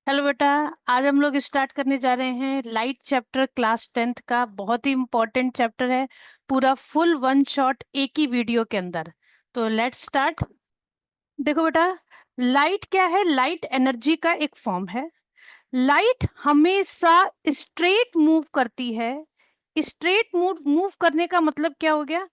Hello बेटा। आज हम लोग स्टार्ट करने जा रहे हैं लाइट चैप्टर क्लास 10th का। बहुत ही इंपॉर्टेंट चैप्टर है। पूरा फुल वन शॉट एक ही वीडियो के अंदर। तो लेट्स स्टार्ट। देखो बेटा, लाइट क्या है? लाइट एनर्जी का एक फॉर्म है। लाइट हमेशा स्ट्रेट मूव करती है। स्ट्रेट मूव मूव करने का मतलब क्या हो गया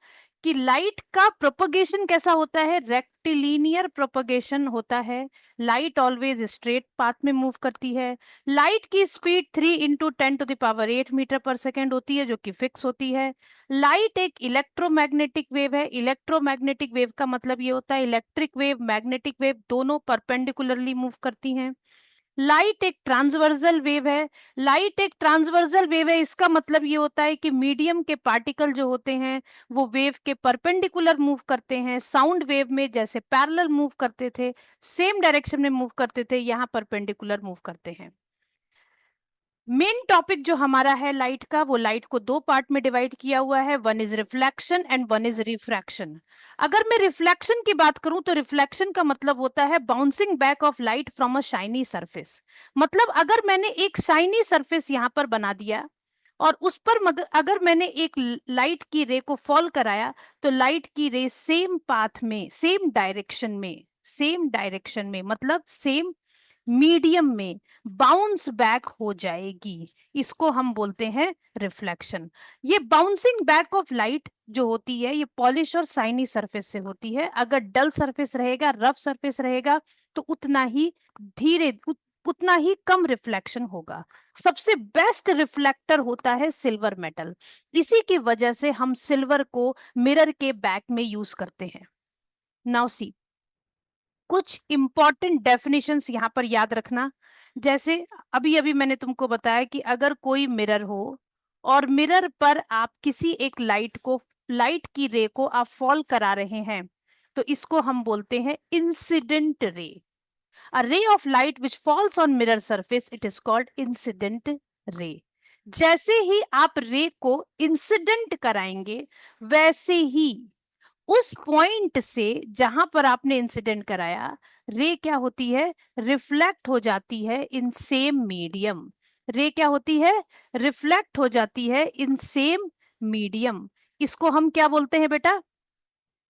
कि लाइट का प्रोपगेशन कैसा होता है? रेक्टिलिनियर प्रोपगेशन होता है। लाइट ऑलवेज स्ट्रेट पाथ में मूव करती है। लाइट की स्पीड 3 × 10⁸ मीटर पर सेकेंड होती है, जो कि फिक्स होती है। लाइट एक इलेक्ट्रोमैग्नेटिक वेव है। इलेक्ट्रोमैग्नेटिक वेव का मतलब ये होता है इलेक्ट्रिक वेव मैग्नेटिक वेव दोनों परपेंडिकुलरली मूव करती हैं। लाइट एक ट्रांसवर्सल वेव है। लाइट एक ट्रांसवर्सल वेव है, इसका मतलब ये होता है कि मीडियम के पार्टिकल जो होते हैं वो वेव के परपेंडिकुलर मूव करते हैं। साउंड वेव में जैसे पैरेलल मूव करते थे, सेम डायरेक्शन में मूव करते थे, यहाँ परपेंडिकुलर मूव करते हैं। मेन टॉपिक जो हमारा है लाइट का, वो लाइट को दो पार्ट में डिवाइड किया हुआ है। One is reflection and one is refraction. अगर मैं रिफ्लेक्शन की बात करूं तो रिफ्लेक्शन का मतलब होता है bouncing back of light from a shiny surface. मतलब अगर मैंने एक शाइनी सरफेस यहाँ पर बना दिया और उस पर अगर मैंने एक लाइट की रे को फॉल कराया, तो लाइट की रे सेम पाथ में, सेम डायरेक्शन में मतलब सेम मीडियम में बाउंस बैक हो जाएगी। इसको हम बोलते हैं रिफ्लेक्शन। ये बाउंसिंग बैक ऑफ लाइट जो होती है, ये पॉलिश और साइनी सरफेस से होती है। अगर डल सरफेस रहेगा, रफ सरफेस रहेगा, तो उतना ही उतना ही कम रिफ्लेक्शन होगा। सबसे बेस्ट रिफ्लेक्टर होता है सिल्वर मेटल। इसी की वजह से हम सिल्वर को मिरर के बैक में यूज करते हैं। नाउ सी, कुछ इंपॉर्टेंट डेफिनेशंस यहाँ पर याद रखना। जैसे अभी अभी मैंने तुमको बताया कि अगर कोई मिरर हो और मिरर पर आप किसी एक लाइट की रे को आप फॉल करा रहे हैं, तो इसको हम बोलते हैं इंसिडेंट रे। अ रे of light which falls on mirror surface, it is called incident ray. जैसे ही आप रे को इंसिडेंट कराएंगे, वैसे ही उस पॉइंट से जहां पर आपने इंसिडेंट कराया, रे क्या होती है? रिफ्लेक्ट हो जाती है इन सेम मीडियम। रे क्या होती है? रिफ्लेक्ट हो जाती है इन सेम मीडियम। इसको हम क्या बोलते हैं बेटा?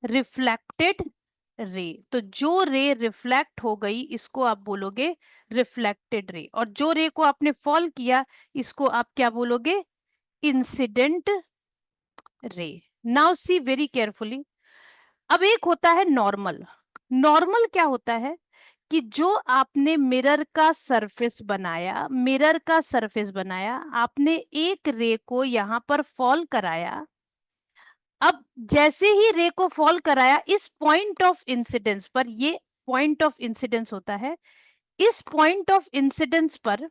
Reflected ray. तो जो रे रिफ्लेक्ट हो गई, इसको आप बोलोगे रिफ्लेक्टेड रे। और जो रे को आपने फॉल किया, इसको आप क्या बोलोगे? Incident ray. Now see very carefully. अब एक होता है नॉर्मल। नॉर्मल क्या होता है कि जो आपने मिरर का सरफेस बनाया, आपने एक रे को यहां पर फॉल कराया। अब जैसे ही रे को फॉल कराया, इस पॉइंट ऑफ इंसिडेंस पर, ये पॉइंट ऑफ इंसिडेंस होता है, इस पॉइंट ऑफ इंसिडेंस पर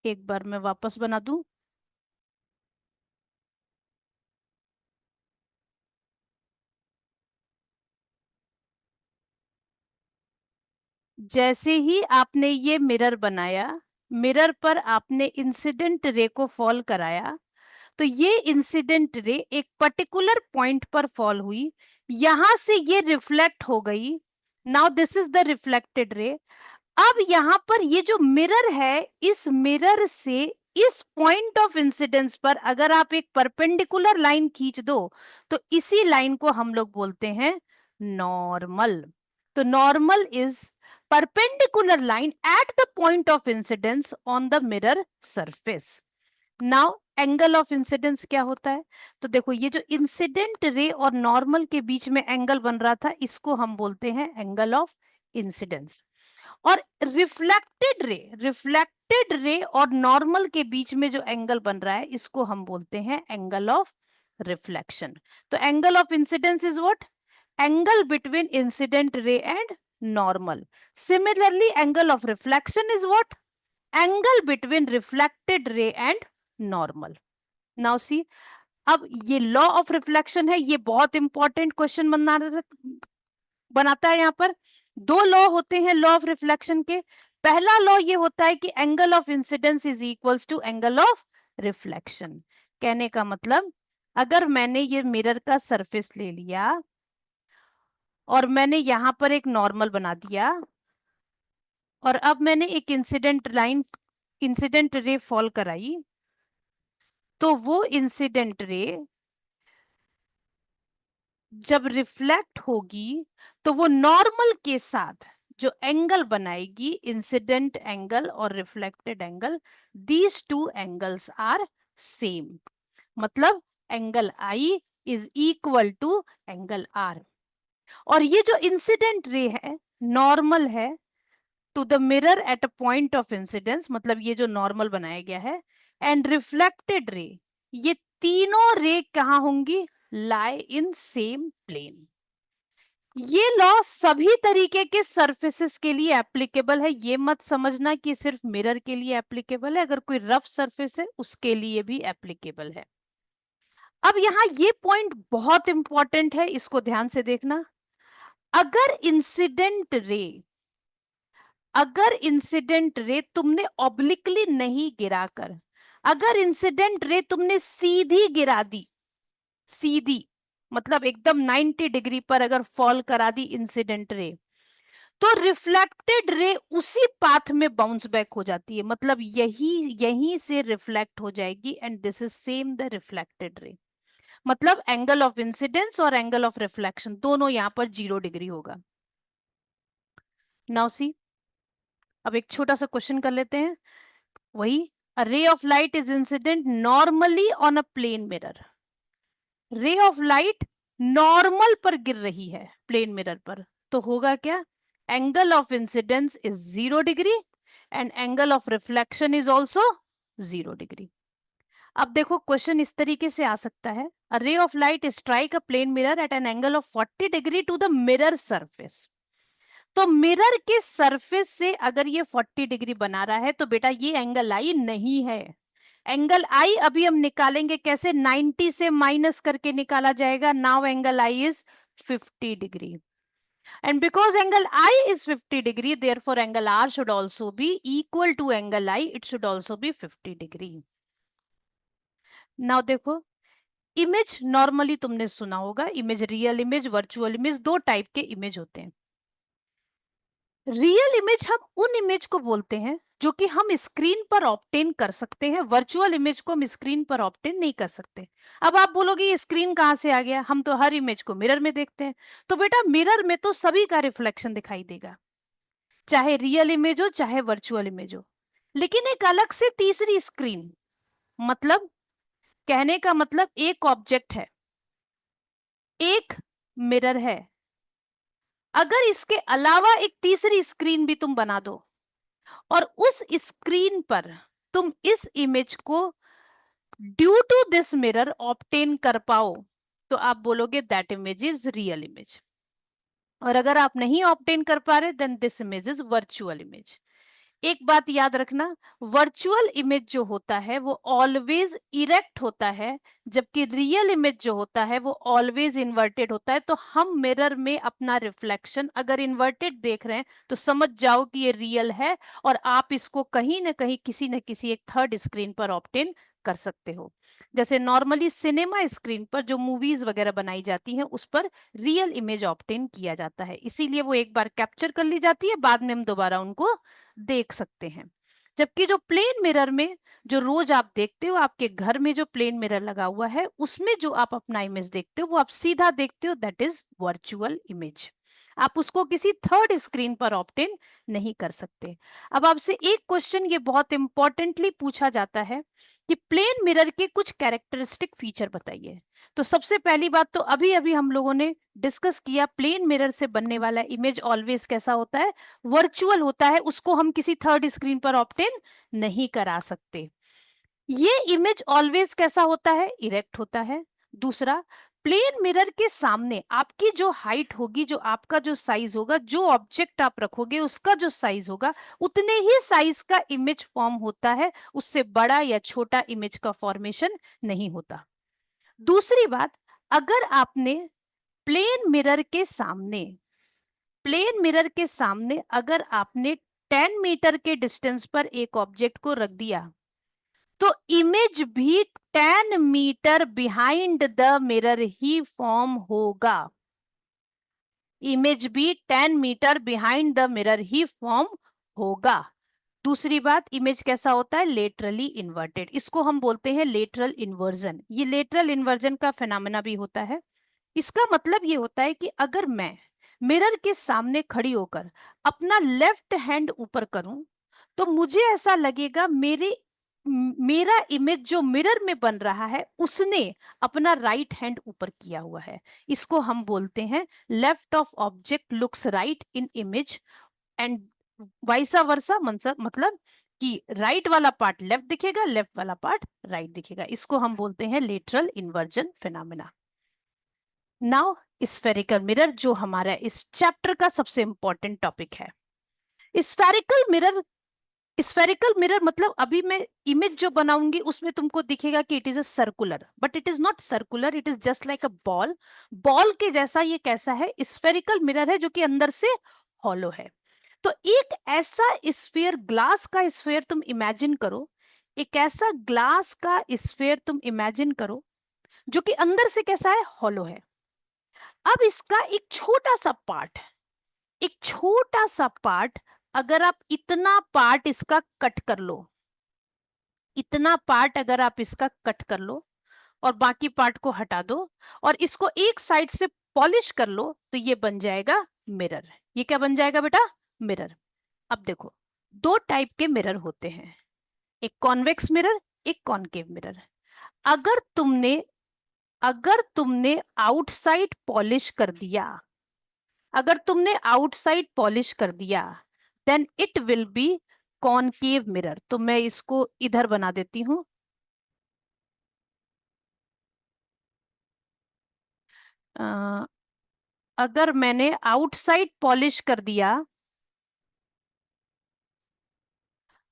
एक बार मैं वापस बना दूं। जैसे ही आपने ये मिरर बनाया, मिरर पर आपने इंसिडेंट रे को फॉल कराया, तो ये इंसिडेंट रे एक पर्टिकुलर पॉइंट पर फॉल हुई, यहां से ये रिफ्लेक्ट हो गई। Now this is the reflected ray. अब यहां पर ये जो मिरर है, इस मिरर से इस पॉइंट ऑफ इंसिडेंस पर अगर आप एक परपेंडिकुलर लाइन खींच दो, तो इसी लाइन को हम लोग बोलते हैं नॉर्मल। तो normal is perpendicular line at the point of incidence on the mirror surface. Now angle of incidence क्या होता है? तो देखो, ये जो इंसिडेंट रे और नॉर्मल के बीच में एंगल बन रहा था, इसको हम बोलते हैं एंगल ऑफ इंसिडेंस। और रिफ्लेक्टेड रे और नॉर्मल के बीच में जो एंगल बन रहा है, इसको हम बोलते हैं एंगल ऑफ रिफ्लेक्शन। तो angle of incidence is what? Angle between incident ray and normal. Similarly angle of reflection is what? Angle between reflected ray and normal. Now see, अब ये लॉ ऑफ रिफ्लेक्शन है, ये बहुत important question बनाता है। यहाँ पर दो लॉ होते हैं लॉ ऑफ रिफ्लेक्शन के। पहला लॉ ये होता है कि angle of incidence is equals to angle of reflection. कहने का मतलब, अगर मैंने ये मिरर का सरफेस ले लिया और मैंने यहां पर एक नॉर्मल बना दिया, और अब मैंने एक इंसिडेंट रे फॉल कराई, तो वो इंसिडेंट रे जब रिफ्लेक्ट होगी तो वो नॉर्मल के साथ जो एंगल बनाएगी, इंसिडेंट एंगल और reflected angle, these two angles are same. मतलब angle I is equal to angle R. और ये जो इंसिडेंट रे है नॉर्मल है to the mirror at a point of incidence, मतलब ये जो नॉर्मल बनाया गया है, एंड रिफ्लेक्टेड रे, ये तीनों रे कहाँ होंगी? लाई इन सेम प्लेन। ये लॉ सभी तरीके के सरफेसेस के लिए एप्लीकेबल है। ये मत समझना कि सिर्फ मिरर के लिए एप्लीकेबल है, अगर कोई रफ सरफेस है उसके लिए भी एप्लीकेबल है। अब यहाँ ये पॉइंट बहुत इंपॉर्टेंट है, इसको ध्यान से देखना। अगर इंसिडेंट रे तुमने ऑब्लिकली नहीं गिराकर, अगर इंसिडेंट रे तुमने सीधी गिरा दी, सीधी मतलब एकदम 90 डिग्री पर अगर फॉल करा दी इंसिडेंट रे, तो रिफ्लेक्टेड रे उसी पाथ में बाउंस बैक हो जाती है, मतलब यहीं से रिफ्लेक्ट हो जाएगी, and this is same the reflected ray. मतलब एंगल ऑफ इंसिडेंस और एंगल ऑफ रिफ्लेक्शन दोनों यहां पर 0 डिग्री होगा। नाउ सी, अब एक छोटा सा क्वेश्चन कर लेते हैं। वही, a ray of light is incident normally on a plane mirror. रे ऑफ लाइट नॉर्मल पर गिर रही है प्लेन मिरर पर, तो होगा क्या? Angle of incidence is 0 degree and angle of reflection is also 0 degree. अब देखो क्वेश्चन इस तरीके से आ सकता है, a ray of light strike a plane mirror at an angle of 40 degree to the mirror surface. तो मिरर के surface से अगर ये 40 डिग्री बना रहा है तो बेटा ये एंगल आई नहीं है। एंगल आई अभी हम निकालेंगे कैसे? 90 से माइनस करके निकाला जाएगा। Now angle I is 50 degree, and because angle I is 50 degree, therefore angle R should also be equal to angle I, it should also be 50 degree. Now देखो, इमेज नॉर्मली तुमने सुना होगा, image real image, virtual image, दो type के image होते हैं। Real image हम उन इमेज को बोलते हैं जो कि हम स्क्रीन पर ऑब्टेन कर सकते हैं, वर्चुअल इमेज को हम स्क्रीन पर ऑब्टेन नहीं कर सकते। अब आप बोलोगे ये स्क्रीन कहां से आ गया, हम तो हर इमेज को मिरर में देखते हैं। तो बेटा मिरर में तो सभी का रिफ्लेक्शन दिखाई देगा, चाहे रियल इमेज हो चाहे वर्चुअल इमेज हो। लेकिन एक अलग से तीसरी स्क्रीन, मतलब कहने का मतलब एक ऑब्जेक्ट है, एक मिरर है, अगर इसके अलावा एक तीसरी स्क्रीन भी तुम बना दो और उस स्क्रीन पर तुम इस इमेज को due to this mirror obtain कर पाओ, तो आप बोलोगे that image is real image. और अगर आप नहीं ऑब्टेन कर पा रहे, then this image is virtual image. एक बात याद रखना, वर्चुअल इमेज जो होता है वो ऑलवेज इरेक्ट होता है, जबकि रियल इमेज जो होता है वो ऑलवेज इन्वर्टेड होता है। तो हम मिरर में अपना रिफ्लेक्शन अगर इन्वर्टेड देख रहे हैं तो समझ जाओ कि ये रियल है, और आप इसको कहीं ना कहीं किसी न किसी एक थर्ड स्क्रीन पर ऑब्टेन कर सकते हो। जैसे नॉर्मली सिनेमा स्क्रीन पर जो मूवीज वगैरह बनाई जाती हैं उस पर रियल इमेज ऑब्टेन किया जाता है, इसीलिए वो एक बार कैप्चर कर ली जाती है, बाद में हम दोबारा उनको देख सकते हैं। जबकि जो प्लेन मिरर में जो रोज आप देखते हो, आपके घर में जो प्लेन मिरर लगा हुआ है उसमें जो आप अपना इमेज देखते हो वो आप सीधा देखते हो, दैट इज वर्चुअल इमेज। आप उसको किसी थर्ड स्क्रीन पर ऑब्टेन नहीं कर सकते। अब आपसे एक क्वेश्चन ये बहुत इंपॉर्टेंटली पूछा जाता है कि प्लेन मिरर के कुछ कैरेक्टरिस्टिक फीचर बताइए। तो सबसे पहली बात तो अभी अभी हम लोगों ने डिस्कस किया, प्लेन मिरर से बनने वाला इमेज ऑलवेज कैसा होता है? वर्चुअल होता है, उसको हम किसी थर्ड स्क्रीन पर ऑब्टेन नहीं करा सकते। ये इमेज ऑलवेज कैसा होता है? इरेक्ट होता है। दूसरा, प्लेन मिरर के सामने आपकी जो हाइट होगी, जो आपका जो साइज होगा, जो ऑब्जेक्ट आप रखोगे उसका जो साइज होगा, उतने ही साइज का इमेज फॉर्म होता है, उससे बड़ा या छोटा इमेज का फॉर्मेशन नहीं होता। दूसरी बात, अगर आपने प्लेन मिरर के सामने प्लेन मिरर के सामने अगर आपने 10 मीटर के डिस्टेंस पर एक ऑब्जेक्ट को रख दिया, तो इमेज भी 10 मीटर बिहाइंड द मिरर ही फॉर्म होगा। इमेज भी 10 मीटर बिहाइंड द मिरर ही फॉर्म होगा। दूसरी बात, इमेज कैसा होता है, लेटरली इन्वर्टेड, इसको हम बोलते हैं लेटरल इन्वर्जन। ये लेटरल इन्वर्जन का फिनोमेना भी होता है। इसका मतलब ये होता है कि अगर मैं मिरर के सामने खड़ी होकर अपना लेफ्ट हैंड ऊपर करूं तो मुझे ऐसा लगेगा मेरा इमेज जो मिरर में बन रहा है उसने अपना राइट हैंड ऊपर किया हुआ है। इसको हम बोलते हैं left of object looks right in image and vice versa. मतलब कि राइट वाला पार्ट लेफ्ट दिखेगा, लेफ्ट वाला पार्ट राइट दिखेगा। इसको हम बोलते हैं lateral inversion phenomena. Now spherical mirror, जो हमारा इस चैप्टर का सबसे इंपॉर्टेंट टॉपिक है। स्फेरिकल मिरर, स्फेरिकल मिरर मतलब अभी मैं इमेज जो बनाऊंगी उसमें तुमको दिखेगा कि it is a circular, but it is not circular, it is just like a ball. Ball के जैसा ये कैसा है, स्फेरिकल मिरर है जो कि अंदर से हॉलो है। तो एक ऐसा स्फीयर, ग्लास का स्फीयर तुम इमेजिन करो, एक ऐसा ग्लास का स्फीयर तुम इमेजिन करो जो कि अंदर से कैसा है, हॉलो है। अब इसका एक छोटा सा पार्ट, एक छोटा सा पार्ट, अगर आप इतना पार्ट इसका कट कर लो, इतना पार्ट अगर आप इसका कट कर लो और बाकी पार्ट को हटा दो और इसको एक साइड से पॉलिश कर लो तो ये बन जाएगा मिरर। ये क्या बन जाएगा बेटा, मिरर। अब देखो, दो टाइप के मिरर होते हैं, एक कॉन्वेक्स मिरर, एक कॉनकेव मिरर। अगर तुमने अगर तुमने आउटसाइड पॉलिश कर दिया, अगर तुमने आउटसाइड पॉलिश कर दिया then it will be concave mirror. तो मैं इसको इधर बना देती हूं। अगर मैंने आउटसाइड पॉलिश कर दिया,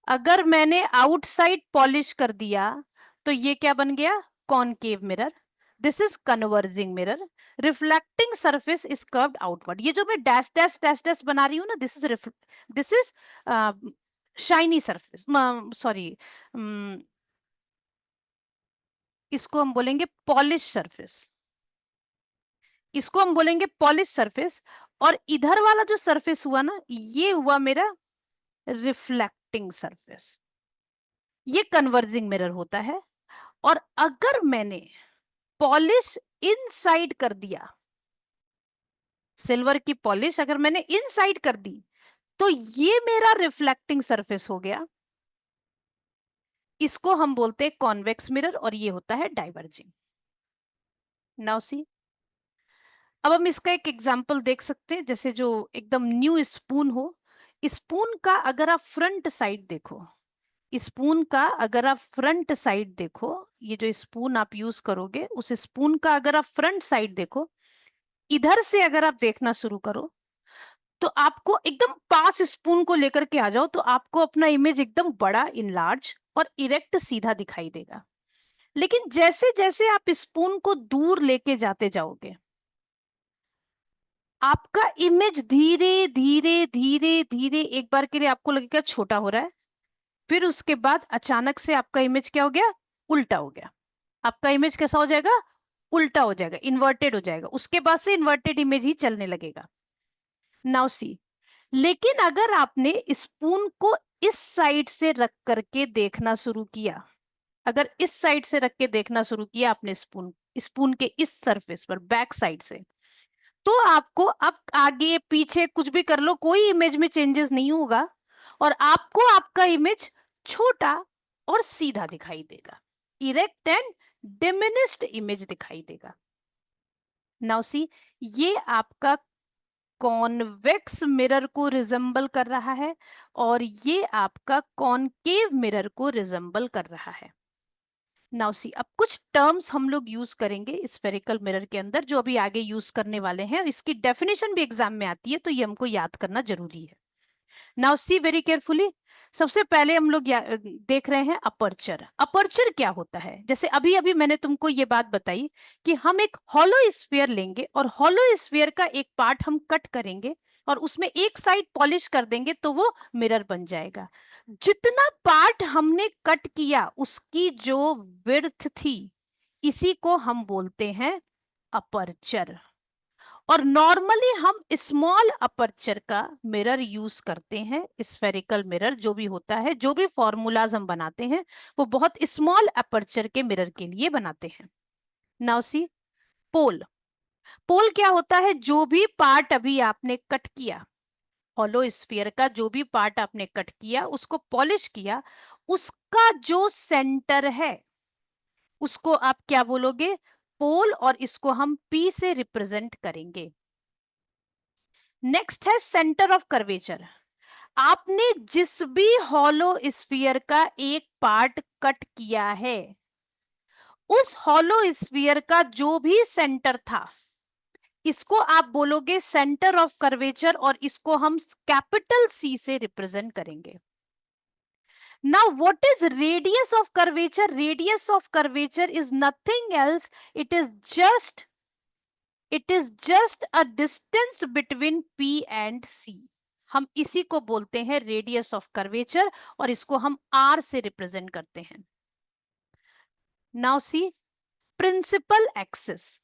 अगर मैंने आउटसाइड पॉलिश कर दिया तो ये क्या बन गया, concave mirror. This is converging mirror. Reflecting surface is curved outward. ये जो मैं डैश डैश डैश डैश बना रही हूँ ना, this is shiny surface, sorry, इसको हम बोलेंगे पॉलिश सरफेस, इसको हम बोलेंगे पॉलिश सरफेस। और इधर वाला जो सरफेस हुआ ना, ये हुआ मेरा रिफ्लेक्टिंग सरफेस। ये कन्वर्जिंग मिरर होता है। और अगर मैंने पॉलिश इनसाइड कर दिया, सिल्वर की पॉलिश अगर मैंने इनसाइड कर दी तो ये मेरा रिफ्लेक्टिंग सरफेस हो गया। इसको हम बोलते हैं कॉन्वेक्स मिरर और ये होता है डाइवर्जिंग। नाउ सी, अब हम इसका एक एग्जांपल देख सकते हैं, जैसे जो एकदम न्यू स्पून हो। स्पून का अगर आप फ्रंट साइड देखो, स्पून का अगर आप फ्रंट साइड देखो, ये जो स्पून आप यूज करोगे उस स्पून का अगर आप फ्रंट साइड देखो, इधर से अगर आप देखना शुरू करो तो आपको एकदम पास स्पून को लेकर के आ जाओ तो आपको अपना इमेज एकदम बड़ा, इनलार्ज और इरेक्ट सीधा दिखाई देगा। लेकिन जैसे जैसे आप स्पून को दूर लेके जाते जाओगे, आपका इमेज धीरे धीरे धीरे धीरे एक बार के लिए आपको लगेगा छोटा हो रहा है, फिर उसके बाद अचानक से आपका इमेज क्या हो गया, उल्टा हो गया। आपका इमेज कैसा हो जाएगा, उल्टा हो जाएगा, इन्वर्टेड हो जाएगा। उसके बाद से इन्वर्टेड इमेज ही चलने लगेगा। नाउ सी, लेकिन अगर आपने स्पून को इस साइड से रख करके देखना शुरू किया, अगर इस साइड से रख के देखना शुरू किया आपने स्पून, स्पून के इस सरफेस पर बैक साइड से, तो आपको अब आगे पीछे कुछ भी कर लो कोई इमेज में चेंजेस नहीं होगा और आपको आपका इमेज छोटा और सीधा दिखाई देगा, इरेक्ट एंड डिमिनिश्ड इमेज दिखाई देगा। नाउ सी, ये आपका कॉन्वेक्स मिरर को रिजेंबल कर रहा है और ये आपका कॉनकेव मिरर को रिजेंबल कर रहा है। नाउ सी, अब कुछ टर्म्स हम लोग यूज करेंगे स्फेरिकल मिरर के अंदर जो अभी आगे यूज करने वाले हैं। इसकी डेफिनेशन भी एग्जाम में आती है तो ये हमको याद करना जरूरी है। Now see very carefully. सबसे पहले हम लोग देख रहे हैं अपर्चर। अपर्चर क्या होता है, जैसे अभी अभी मैंने तुमको ये बात बताई कि हम एक हॉलो स्फीयर लेंगे और हॉलो स्फीयर का एक पार्ट हम कट करेंगे और उसमें एक साइड पॉलिश कर देंगे तो वो मिरर बन जाएगा। जितना पार्ट हमने कट किया उसकी जो विड्थ थी, इसी को हम बोलते हैं अपर्चर। और नॉर्मली हम स्मॉल अपर्चर का मिरर यूज करते हैं, स्फेरिकल मिरर जो भी होता है, जो भी फॉर्मूलाज हम बनाते हैं वो बहुत स्मॉल अपर्चर के मिरर के लिए बनाते हैं। नाउ सी पोल। पोल क्या होता है? जो भी पार्ट अभी आपने कट किया, हॉलो स्फीयर का जो भी पार्ट आपने कट किया, उसको पॉलिश किया, उसका जो सेंटर है उसको आप क्या बोलोगे? पोल। और इसको हम पी से रिप्रेजेंट करेंगे। नेक्स्ट है सेंटर ऑफ कर्वेचर। आपने जिस भी हॉलो स्फीयर का एक पार्ट कट किया है, उस हॉलो स्फीयर का जो भी सेंटर था, इसको आप बोलोगे सेंटर ऑफ कर्वेचर, और इसको हम कैपिटल सी से रिप्रेजेंट करेंगे। Now, what is radius of curvature? Radius of curvature is nothing else. It is just a distance between P and C. हम इसी को बोलते हैं रेडियस ऑफ कर्वेचर, और इसको हम R से रिप्रेजेंट करते हैं। Now see principal axis.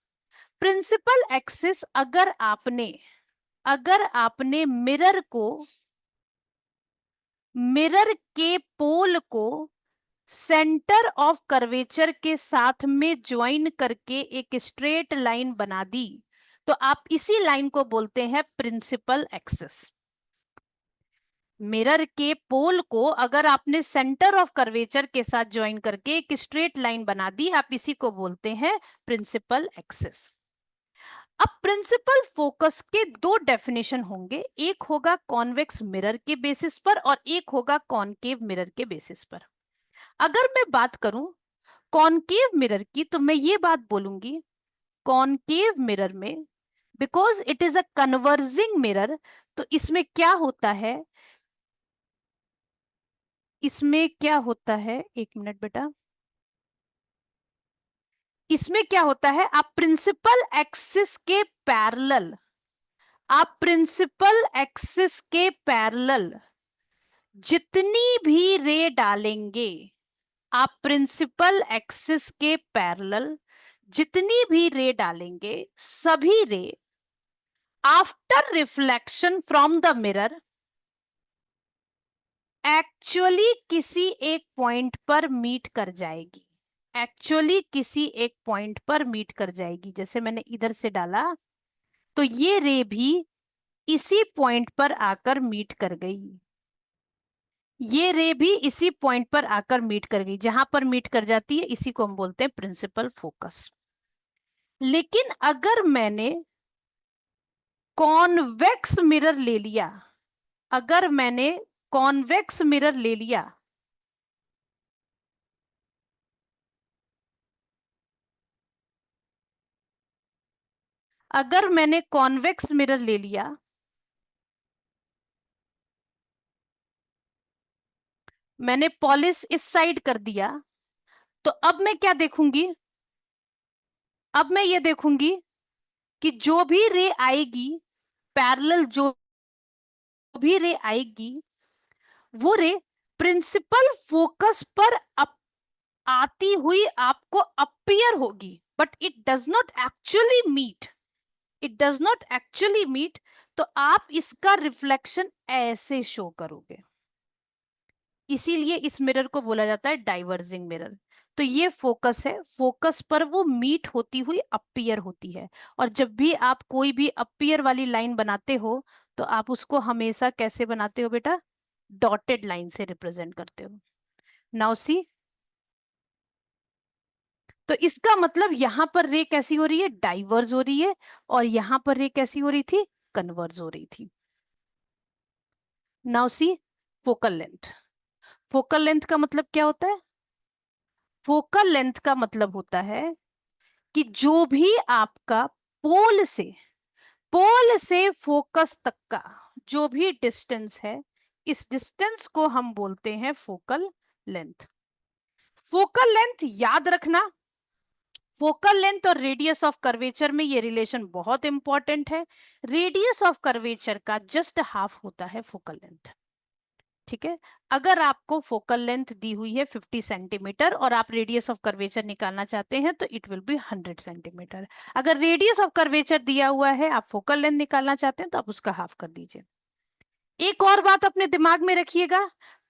Principal axis अगर आपने मिरर के पोल को सेंटर ऑफ कर्वेचर के साथ में ज्वाइन करके एक स्ट्रेट लाइन बना दी, तो आप इसी लाइन को बोलते हैं प्रिंसिपल एक्सिस। मिरर के पोल को अगर आपने सेंटर ऑफ कर्वेचर के साथ ज्वाइन करके एक स्ट्रेट लाइन बना दी, आप इसी को बोलते हैं प्रिंसिपल एक्सिस। अब प्रिंसिपल फोकस के दो डेफिनेशन होंगे, एक होगा कॉन्वेक्स मिरर के बेसिस पर और एक होगा कॉनकेव मिरर के बेसिस पर। अगर मैं बात करूं कॉनकेव मिरर की, तो मैं ये बात बोलूंगी कॉनकेव मिरर में, because it is a converging mirror, तो इसमें क्या होता है, एक मिनट बेटा, इसमें क्या होता है, आप प्रिंसिपल एक्सिस के पैरेलल जितनी भी रे डालेंगे, आप प्रिंसिपल एक्सिस के पैरेलल जितनी भी रे डालेंगे, सभी रे after reflection from the mirror actually किसी एक पॉइंट पर मीट कर जाएगी। जैसे मैंने इधर से डाला, तो ये रे भी इसी पॉइंट पर आकर मीट कर गई। जहां पर मीट कर जाती है, इसी को हम बोलते हैं प्रिंसिपल फोकस। लेकिन अगर मैंने कॉन्वेक्स मिरर ले लिया, अगर मैंने कॉन्वेक्स मिरर ले लिया मैंने पॉलिश इस साइड कर दिया, तो अब मैं क्या देखूंगी, अब मैं ये देखूंगी कि जो भी रे आएगी पैरेलल, जो भी रे आएगी, वो रे प्रिंसिपल फोकस पर आती हुई आपको अपीयर होगी, but it does not actually meet. तो आप इसका रिफ्लेक्शन ऐसे शो करोगे, इसीलिए इस मिरर को बोला जाता है डाइवर्जिंग मिरर। तो ये फोकस है, फोकस पर वो मीट होती हुई अपीयर होती है। और जब भी आप कोई भी अपीयर वाली लाइन बनाते हो, तो आप उसको हमेशा कैसे बनाते हो बेटा? डॉटेड लाइन से रिप्रेजेंट करते हो। नाउ सी, तो इसका मतलब यहां पर रे कैसी हो रही है? डाइवर्ज हो रही है। और यहां पर रे कैसी हो रही थी? कन्वर्ज हो रही थी। Now see focal length. Focal length का मतलब क्या होता है? फोकल लेंथ का मतलब होता है कि जो भी आपका पोल से फोकस तक का जो भी डिस्टेंस है, इस डिस्टेंस को हम बोलते हैं फोकल लेंथ। फोकल लेंथ याद रखना, फोकल लेंथ और रेडियस ऑफ कर्वेचर में ये रिलेशन बहुत इंपॉर्टेंट है। रेडियस ऑफ कर्वेचर का जस्ट हाफ होता है फोकल लेंथ। ठीक है। अगर आपको फोकल लेंथ दी हुई है 50 सेंटीमीटर और आप रेडियस ऑफ कर्वेचर निकालना चाहते हैं तो इट विल बी 100 सेंटीमीटर। अगर रेडियस ऑफ कर्वेचर दिया हुआ है, आप फोकल लेंथ निकालना चाहते हैं तो आप उसका हाफ कर दीजिए। एक और बात अपने दिमाग में रखिएगा,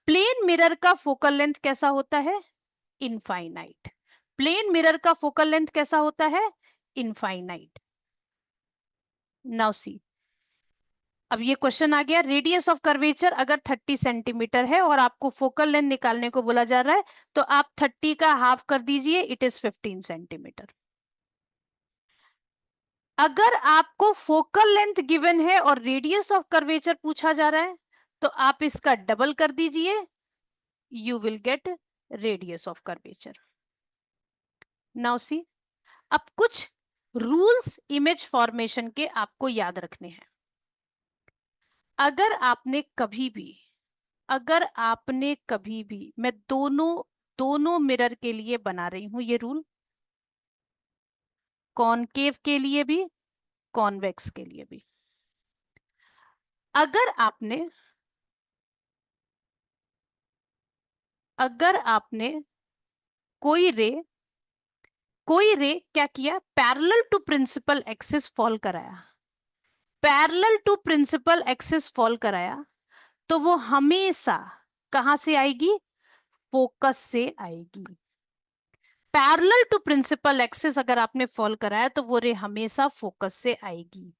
प्लेन मिरर का फोकल लेंथ कैसा होता है? इनफाइनाइट। प्लेन मिरर का फोकल लेंथ कैसा होता है? इनफाइनाइट। नाउ सी, अब ये क्वेश्चन आ गया, रेडियस ऑफ कर्वेचर अगर 30 सेंटीमीटर है और आपको फोकल लेंथ निकालने को बोला जा रहा है, तो आप 30 का हाफ कर दीजिए, इट इज 15 सेंटीमीटर। अगर आपको फोकल लेंथ गिवन है और रेडियस ऑफ कर्वेचर पूछा जा रहा है, तो आप इसका डबल कर दीजिए, you will get radius of curvature. Now see, अब कुछ रूल्स इमेज फॉर्मेशन के आपको याद रखने हैं। अगर आपने कभी भी मैं दोनों मिरर के लिए बना रही हूं ये रूल, कॉनकेव के लिए भी, कॉन्वेक्स के लिए भी। अगर आपने कोई रे क्या किया, parallel to principal axis fall कराया, तो वो हमेशा कहां से आएगी? फोकस से आएगी। पैरेलल टू प्रिंसिपल एक्सिस अगर आपने फॉल कराया तो वो रे हमेशा फोकस से आएगी।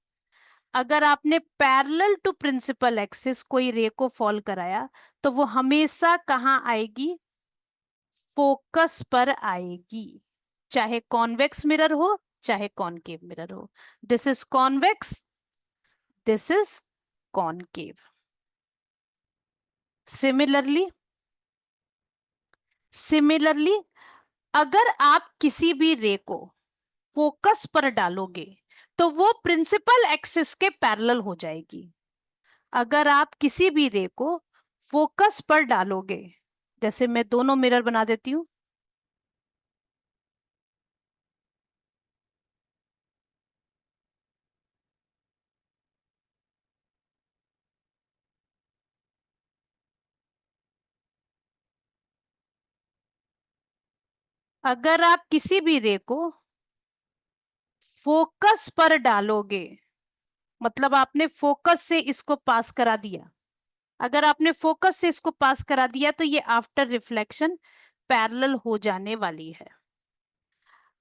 अगर आपने पैरेलल टू प्रिंसिपल एक्सिस कोई रे को फॉल कराया तो वो हमेशा कहां आएगी? फोकस पर आएगी, चाहे कॉन्वेक्स मिरर हो चाहे कॉनकेव मिरर हो। This is convex, this is concave. Similarly अगर आप किसी भी रे को फोकस पर डालोगे तो वो प्रिंसिपल एक्सिस के पैरेलल हो जाएगी। अगर आप किसी भी रे को फोकस पर डालोगे, जैसे मैं दोनों मिरर बना देती हूं, अगर आप किसी भी रे को फोकस पर डालोगे, मतलब आपने फोकस से इसको पास करा दिया, अगर आपने फोकस से इसको पास करा दिया तो ये आफ्टर रिफ्लेक्शन पैरेलल हो जाने वाली है।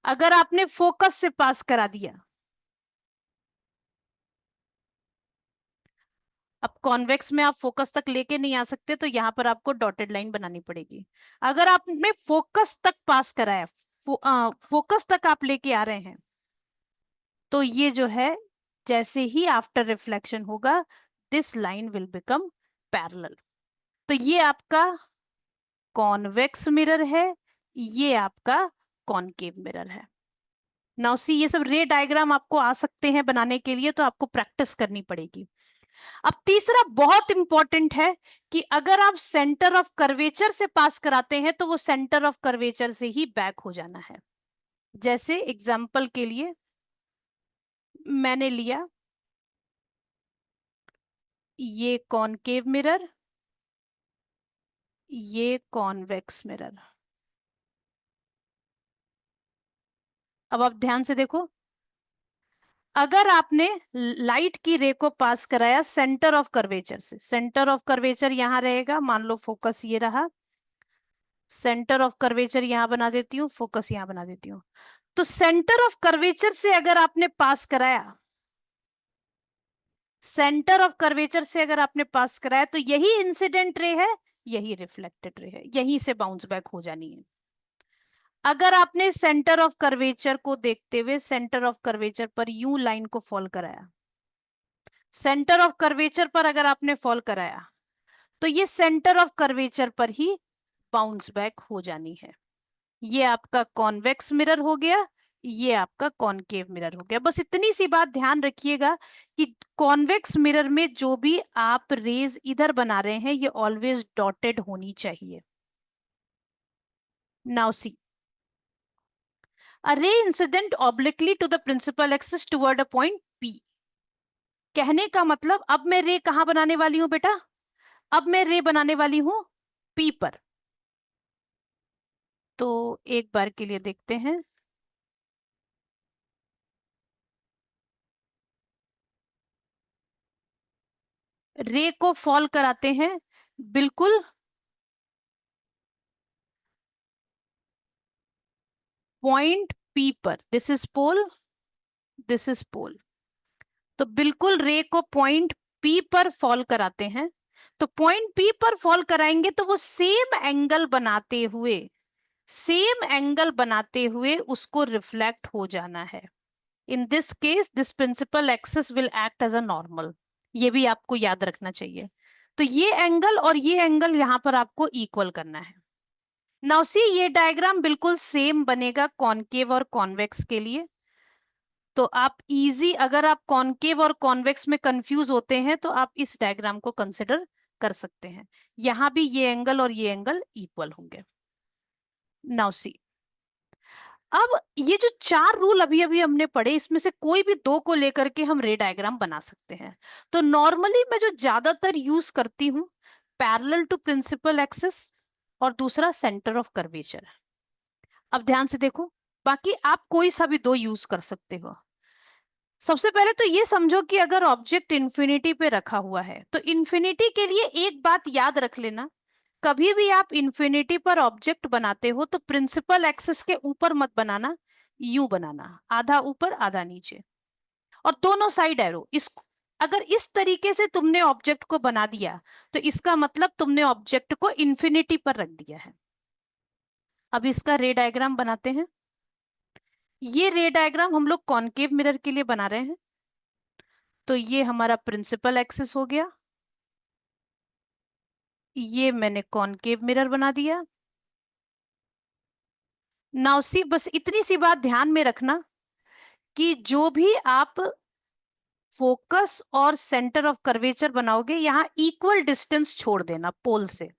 अगर आपने फोकस से पास करा दिया, अब कॉन्वेक्स में आप फोकस तक लेके नहीं आ सकते तो यहां पर आपको डॉटेड लाइन बनानी पड़ेगी। अगर आपने फोकस तक पास कराया, फोकस तक आप लेके आ रहे हैं, तो ये जो है जैसे ही आफ्टर रिफ्लेक्शन होगा, this line will become parallel. तो ये आपका कॉन्वेक्स मिरर है, ये आपका कॉनकेव मिरर है। नाउ सी, ये सब रे डायग्राम आपको आ सकते हैं बनाने के लिए, तो आपको प्रैक्टिस करनी पड़ेगी। अब तीसरा बहुत इंपॉर्टेंट है कि अगर आप सेंटर ऑफ कर्वेचर से पास कराते हैं तो वो सेंटर ऑफ कर्वेचर से ही बैक हो जाना है। जैसे एग्जांपल के लिए मैंने लिया ये कॉनकेव मिरर, ये कॉन्वेक्स मिरर। अब आप ध्यान से देखो, अगर आपने लाइट की रे को पास कराया सेंटर ऑफ कर्वेचर से, सेंटर ऑफ कर्वेचर यहां रहेगा, मान लो फोकस ये रहा, सेंटर ऑफ कर्वेचर यहां बना देती हूँ, फोकस यहां बना देती हूँ। तो सेंटर ऑफ कर्वेचर से अगर आपने पास कराया, सेंटर ऑफ कर्वेचर से अगर आपने पास कराया तो यही इंसिडेंट रे है, यही रिफ्लेक्टेड रे है, यहीं से बाउंस बैक हो जानी है। अगर आपने सेंटर ऑफ कर्वेचर को देखते हुए सेंटर ऑफ कर्वेचर पर यू लाइन को फॉल कराया, सेंटर ऑफ कर्वेचर पर अगर आपने फॉल कराया तो ये सेंटर ऑफ कर्वेचर पर ही बाउंस बैक हो जानी है। ये आपका कॉन्वेक्स मिरर हो गया, ये आपका कॉनकेव मिरर हो गया। बस इतनी सी बात ध्यान रखिएगा कि कॉन्वेक्स मिरर में जो भी आप रेज इधर बना रहे हैं ये ऑलवेज डॉटेड होनी चाहिए। Now see, a ray incident obliquely to the principal axis toward a point P। कहने का मतलब अब मैं रे कहां बनाने वाली हूं बेटा? अब मैं रे बनाने वाली हूं पी पर। तो एक बार के लिए देखते हैं। रे को फॉल कराते हैं बिल्कुल पॉइंट पी पर। This is pole, this is pole. तो बिल्कुल रे को पॉइंट पी पर फॉल कराते हैं। तो पॉइंट पी पर फॉल कराएंगे तो वो सेम एंगल बनाते हुए उसको रिफ्लेक्ट हो जाना है। In this case this principal axis will act as a normal. ये भी आपको याद रखना चाहिए। तो ये एंगल और ये एंगल यहां पर आपको इक्वल करना है। नाउ सी ये डायग्राम बिल्कुल सेम बनेगा कॉनकेव और कॉन्वेक्स के लिए। तो आप इजी, अगर आप कॉनकेव और कॉन्वेक्स में कंफ्यूज होते हैं तो आप इस डायग्राम को कंसिडर कर सकते हैं। यहां भी ये एंगल और ये एंगल इक्वल होंगे। नाउ सी, अब ये जो चार रूल अभी अभी हमने पढ़े इसमें से कोई भी दो को लेकर के हम रे डायग्राम बना सकते हैं। तो नॉर्मली मैं जो ज्यादातर यूज करती हूँ, पैरेलल टू प्रिंसिपल एक्सिस और दूसरा सेंटर ऑफ कर्वेचर। अब ध्यान से देखो, बाकी आप कोई सा भी दो यूज कर सकते हो। सबसे पहले तो ये समझो कि अगर ऑब्जेक्ट इंफिनिटी पे रखा हुआ है तो इंफिनिटी के लिए एक बात याद रख लेना, कभी भी आप इंफिनिटी पर ऑब्जेक्ट बनाते हो तो प्रिंसिपल एक्सिस के ऊपर मत बनाना, यूं बनाना, आधा ऊपर आधा नीचे। और दोनों साइड एरो। इस अगर इस तरीके से तुमने ऑब्जेक्ट को बना दिया तो इसका मतलब तुमने ऑब्जेक्ट को इंफिनिटी पर रख दिया है। अब इसका रे डायग्राम बनाते हैं। ये रे डायग्राम हम लोग कॉनकेव मिरर के लिए बना रहे हैं। तो ये हमारा प्रिंसिपल एक्सिस हो गया, ये मैंने कॉनकेव मिरर बना दिया। नाउ सी, बस इतनी सी बात ध्यान में रखना कि जो भी आप फोकस और सेंटर ऑफ कर्वेचर बनाओगे यहां इक्वल डिस्टेंस छोड़ देना पोल से।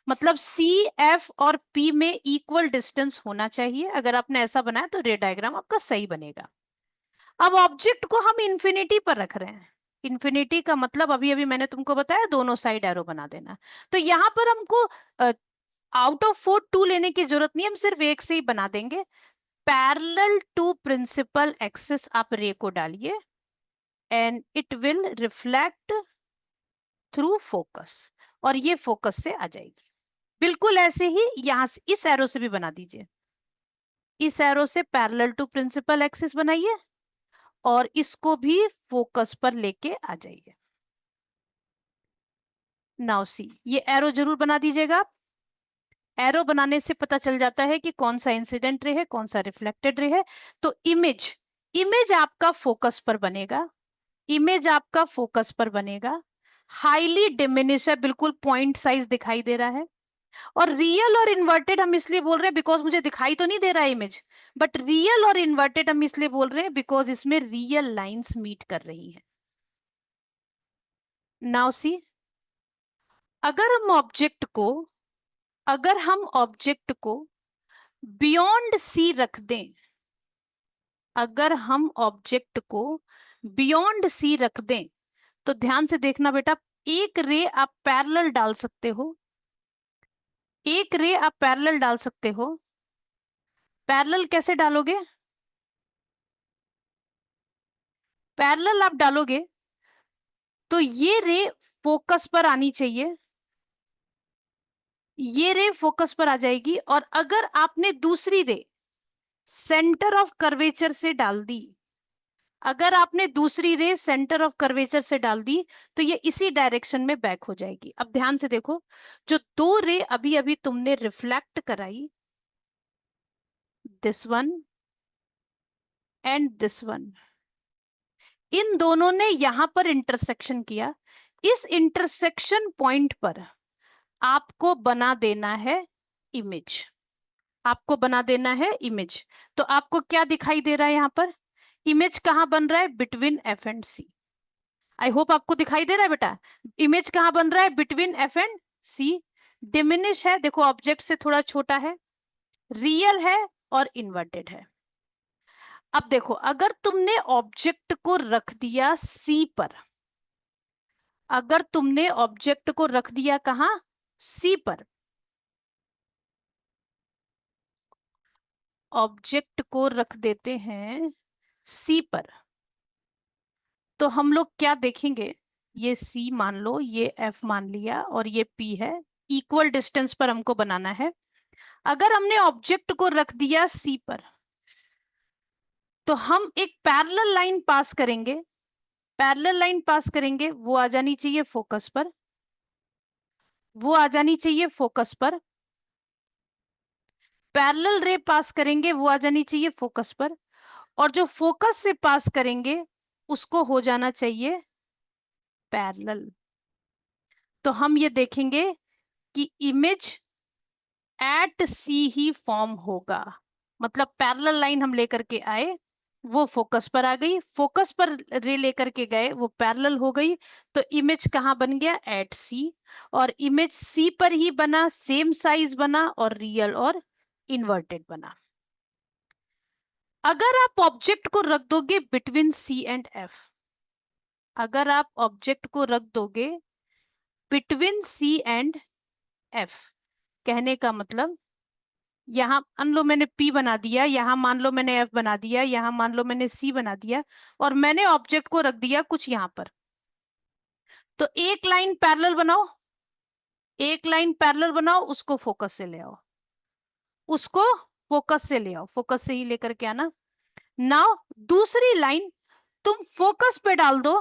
मतलब सी, एफ और पी में इक्वल डिस्टेंस होना चाहिए। अगर आपने ऐसा बनाया तो रे डायग्राम आपका सही बनेगा। अब ऑब्जेक्ट को हम इंफिनिटी पर रख रहे हैं। इंफिनिटी का मतलब अभी अभी मैंने तुमको बताया, दोनों साइड एरो बना देना। तो यहां पर हमको आउट ऑफ 4 2 लेने की जरूरत नहीं, हम सिर्फ एक से ही बना देंगे। पैरेलल टू प्रिंसिपल एक्सिस आप रे को डालिए and it will reflect through focus, और ये फोकस से आ जाएगी। बिल्कुल ऐसे ही यहां से इस एरो से भी बना दीजिए। इस एरो से पैरेलल टू प्रिंसिपल एक्सिस बनाइए और इसको भी फोकस पर लेके आ जाइए। नाउ सी, ये एरो जरूर बना दीजिएगा आप। एरो बनाने से पता चल जाता है कि कौन सा इंसिडेंट रे है, कौन सा रिफ्लेक्टेड रे है। तो इमेज इमेज आपका फोकस पर बनेगा, इमेज आपका फोकस पर बनेगा। हाईली डिमिनिश है, बिल्कुल पॉइंट साइज दिखाई दे रहा है। और रियल और इन्वर्टेड हम इसलिए बोल रहे हैं बिकॉज मुझे दिखाई तो नहीं दे रहा है इमेज, बट रियल और इन्वर्टेड हम इसलिए बोल रहे हैं बिकॉज इसमें रियल लाइंस मीट कर रही हैं। नाउ सी, अगर हम ऑब्जेक्ट को अगर हम ऑब्जेक्ट को बियॉन्ड सी रख दें, अगर हम ऑब्जेक्ट को बियॉन्ड सी रख दें तो ध्यान से देखना बेटा, एक रे आप पैरेलल डाल सकते हो, एक रे आप पैरेलल डाल सकते हो। पैरेलल कैसे डालोगे? पैरेलल आप डालोगे तो ये रे फोकस पर आनी चाहिए, ये रे फोकस पर आ जाएगी। और अगर आपने दूसरी रे सेंटर ऑफ कर्वेचर से डाल दी, अगर आपने दूसरी रे सेंटर ऑफ कर्वेचर से डाल दी तो ये इसी डायरेक्शन में बैक हो जाएगी। अब ध्यान से देखो, जो दो रे अभी अभी तुमने रिफ्लेक्ट कराई, this one and this one, इन दोनों ने यहां पर इंटरसेक्शन किया। इस इंटरसेक्शन पॉइंट पर आपको बना देना है इमेज, आपको बना देना है इमेज। तो आपको क्या दिखाई दे रहा है यहां पर? इमेज कहां बन रहा है? Between F and C. I hope आपको दिखाई दे रहा है बेटा। इमेज कहां बन रहा है? Between F and C. Diminish है, देखो ऑब्जेक्ट से थोड़ा छोटा है, रियल है और इन्वर्टेड है। अब देखो, अगर तुमने ऑब्जेक्ट को रख दिया सी पर, अगर तुमने ऑब्जेक्ट को रख दिया कहाँ, सी पर, ऑब्जेक्ट को रख देते हैं सी पर, तो हम लोग क्या देखेंगे, ये सी मान लो, ये एफ मान लिया और ये पी है, इक्वल डिस्टेंस पर हमको बनाना है। अगर हमने ऑब्जेक्ट को रख दिया सी पर, तो हम एक पैरेलल लाइन पास करेंगे, पैरेलल लाइन पास करेंगे, वो आ जानी चाहिए फोकस पर, वो आ जानी चाहिए फोकस पर, पैरेलल रे पास करेंगे, वो आ जानी चाहिए फोकस पर, और जो फोकस से पास करेंगे उसको हो जाना चाहिए पैरेलल। तो हम ये देखेंगे कि इमेज एट सी ही फॉर्म होगा, मतलब पैरेलल लाइन हम लेकर के आए, वो फोकस पर आ गई, फोकस पर रे लेकर के गए, वो पैरेलल हो गई, तो इमेज कहाँ बन गया, एट सी, और इमेज सी पर ही बना, सेम साइज बना और रियल और इन्वर्टेड बना। अगर आप ऑब्जेक्ट को रख दोगे बिटवीन सी एंड एफ, अगर आप ऑब्जेक्ट को रख दोगे बिटवीन सी एंड एफ, कहने का मतलब यहाँ मान लो मैंने P बना दिया, यहाँ मान लो मैंने F बना दिया, यहाँ मान लो मैंने C बना दिया, और मैंने ऑब्जेक्ट को रख दिया कुछ यहाँ पर, तो एक लाइन पैरेलल बनाओ, एक लाइन पैरेलल बनाओ, उसको फोकस से ले आओ, उसको फोकस से ले आओ, फोकस से ही लेकर के आना। नाउ दूसरी लाइन तुम फोकस पे डाल दो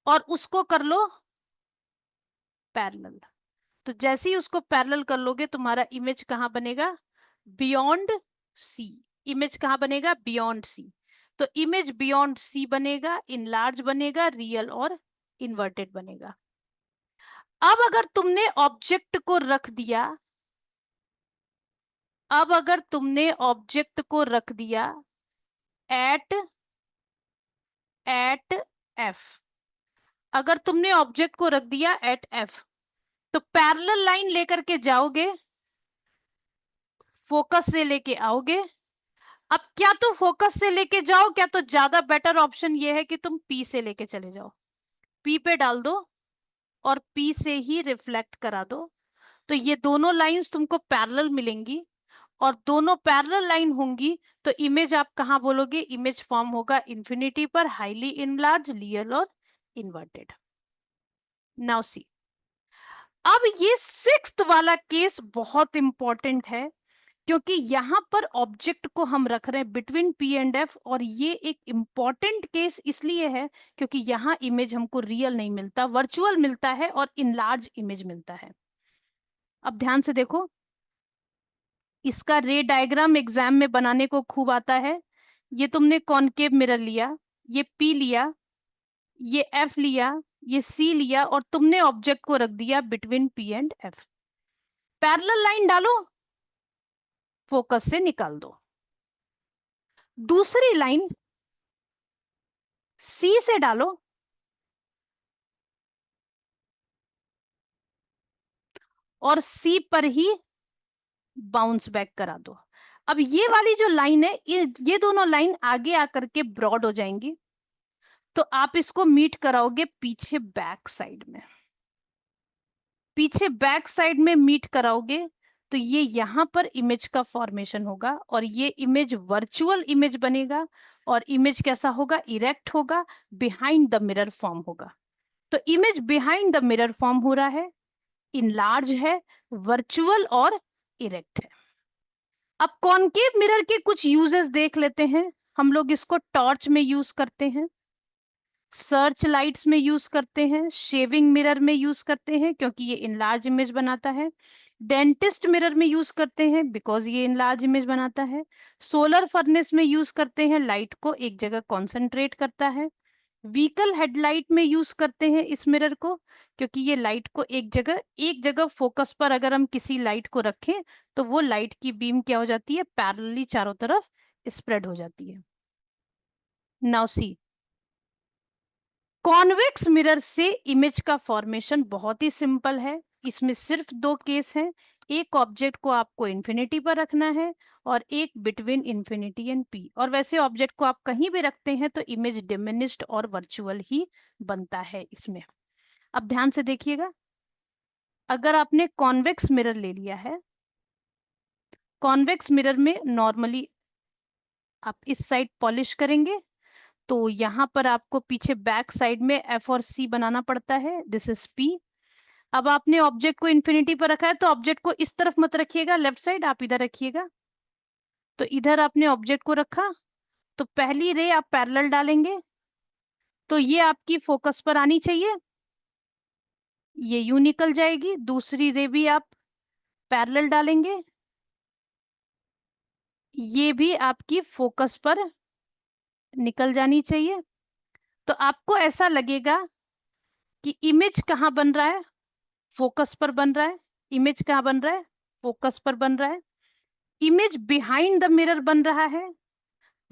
और उसको कर लो पैरेलल, तो जैसे ही उसको पैरेलल कर लोगे तुम्हारा इमेज कहाँ बनेगा, बियॉन्ड सी, इमेज कहाँ बनेगा, बियॉन्ड सी, तो इमेज बियॉन्ड सी बनेगा, इनलार्ज बनेगा, रियल और इन्वर्टेड बनेगा। अब अगर तुमने ऑब्जेक्ट को रख दिया, अब अगर तुमने ऑब्जेक्ट को रख दिया एट एफ, अगर तुमने ऑब्जेक्ट को रख दिया एट एफ, तो पैरेलल लाइन लेकर के जाओगे, फोकस से लेके आओगे। अब क्या तो फोकस से लेके जाओ, क्या तो ज्यादा बेटर ऑप्शन ये है कि तुम पी से लेके चले जाओ, पी पे डाल दो और पी से ही रिफ्लेक्ट करा दो, तो ये दोनों लाइंस तुमको पैरेलल मिलेंगी, और दोनों पैरेलल लाइन होंगी, तो इमेज आप कहाँ बोलोगे, इमेज फॉर्म होगा इंफिनिटी पर, हाईली इनलार्ज, रियल और इन्वर्टेड। नाउ सी, अब ये सिक्स्थ वाला केस बहुत इंपॉर्टेंट है, क्योंकि यहाँ पर ऑब्जेक्ट को हम रख रहे हैं बिटवीन पी एंड एफ, और ये एक इंपॉर्टेंट केस इसलिए है क्योंकि यहाँ इमेज हमको रियल नहीं मिलता, वर्चुअल मिलता है और इनलार्ज इमेज मिलता है। अब ध्यान से देखो, इसका रे डायग्राम एग्जाम में बनाने को खूब आता है। ये तुमने कॉनकेव मिरर लिया, ये पी लिया, ये एफ लिया, ये सी लिया, और तुमने ऑब्जेक्ट को रख दिया between P and F. Parallel line डालो, फोकस से निकाल दो, दूसरी लाइन सी से डालो और सी पर ही बाउंस बैक करा दो। अब ये वाली जो लाइन है, ये दोनों लाइन आगे आकर के ब्रॉड हो जाएंगी, तो आप इसको मीट कराओगे पीछे बैक साइड में, पीछे बैक साइड में मीट कराओगे, तो ये यहाँ पर इमेज का फॉर्मेशन होगा, और ये इमेज वर्चुअल इमेज बनेगा, और इमेज कैसा होगा, इरेक्ट होगा, बिहाइंड द मिरर फॉर्म होगा। तो image behind the mirror form हो रहा है, इनलार्ज है, वर्चुअल और इरेक्ट है। अब कॉनकेव मिरर के कुछ यूजेस देख लेते हैं। हम लोग इसको टॉर्च में यूज करते हैं, सर्च लाइट्स में यूज करते हैं, शेविंग मिरर में यूज करते हैं क्योंकि ये इनलार्ज इमेज बनाता है, डेंटिस्ट मिरर में यूज करते हैं बिकॉज ये इनलार्ज इमेज बनाता है, सोलर फर्नेस में यूज करते हैं, लाइट को एक जगह कॉन्सेंट्रेट करता है, व्हीकल हेडलाइट में यूज करते हैं इस मिरर को क्योंकि ये लाइट को एक जगह फोकस पर अगर हम किसी लाइट को रखें तो वो लाइट की बीम क्या हो जाती है, पैरेलली चारों तरफ स्प्रेड हो जाती है। नाउ सी, कॉन्वेक्स मिरर से इमेज का फॉर्मेशन बहुत ही सिंपल है, इसमें सिर्फ दो केस हैं। एक ऑब्जेक्ट को आपको इन्फिनिटी पर रखना है और एक बिटवीन इन्फिनिटी एंड पी, और वैसे ऑब्जेक्ट को आप कहीं भी रखते हैं तो इमेज डिमिनिश्ड और वर्चुअल ही बनता है इसमें। अब ध्यान से देखिएगा, अगर आपने कॉन्वेक्स मिरर ले लिया है, कॉन्वेक्स मिरर में नॉर्मली आप इस साइड पॉलिश करेंगे तो यहाँ पर आपको पीछे बैक साइड में एफ और सी बनाना पड़ता है, दिस इज पी। अब आपने ऑब्जेक्ट को इन्फिनिटी पर रखा है तो ऑब्जेक्ट को इस तरफ मत रखिएगा, लेफ्ट साइड आप इधर रखिएगा। तो इधर आपने ऑब्जेक्ट को रखा तो पहली रे आप पैरेलल डालेंगे तो ये आपकी फोकस पर आनी चाहिए, ये यूं निकल जाएगी। दूसरी रे भी आप पैरेलल डालेंगे, ये भी आपकी फोकस पर निकल जानी चाहिए। तो आपको ऐसा लगेगा कि इमेज कहाँ बन रहा है, फोकस पर बन रहा है। इमेज कहाँ बन रहा है, फोकस पर बन रहा है। इमेज बिहाइंड द मिरर बन रहा है,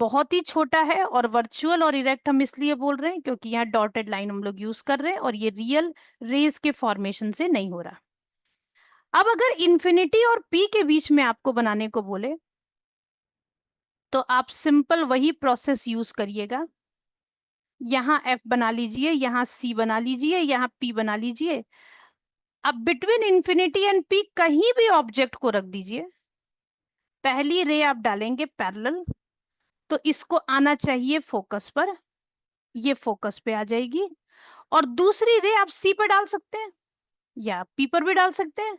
बहुत ही छोटा है। और वर्चुअल और इरेक्ट हम इसलिए बोल रहे हैं क्योंकि यहाँ डॉटेड लाइन हम लोग यूज कर रहे हैं और ये रियल रेज के फॉर्मेशन से नहीं हो रहा। अब अगर इन्फिनिटी और पी के बीच में आपको बनाने को बोले तो आप सिंपल वही प्रोसेस यूज करिएगा। यहाँ एफ बना लीजिए, यहाँ सी बना लीजिए, यहाँ पी बना लीजिए। अब बिटवीन इन्फिनिटी एंड पी कहीं भी ऑब्जेक्ट को रख दीजिए, पहली रे आप डालेंगे पैरेलल तो इसको आना चाहिए फोकस पर, ये फोकस पे आ जाएगी। और दूसरी रे आप सी पर डाल सकते हैं या पी पर भी डाल सकते हैं।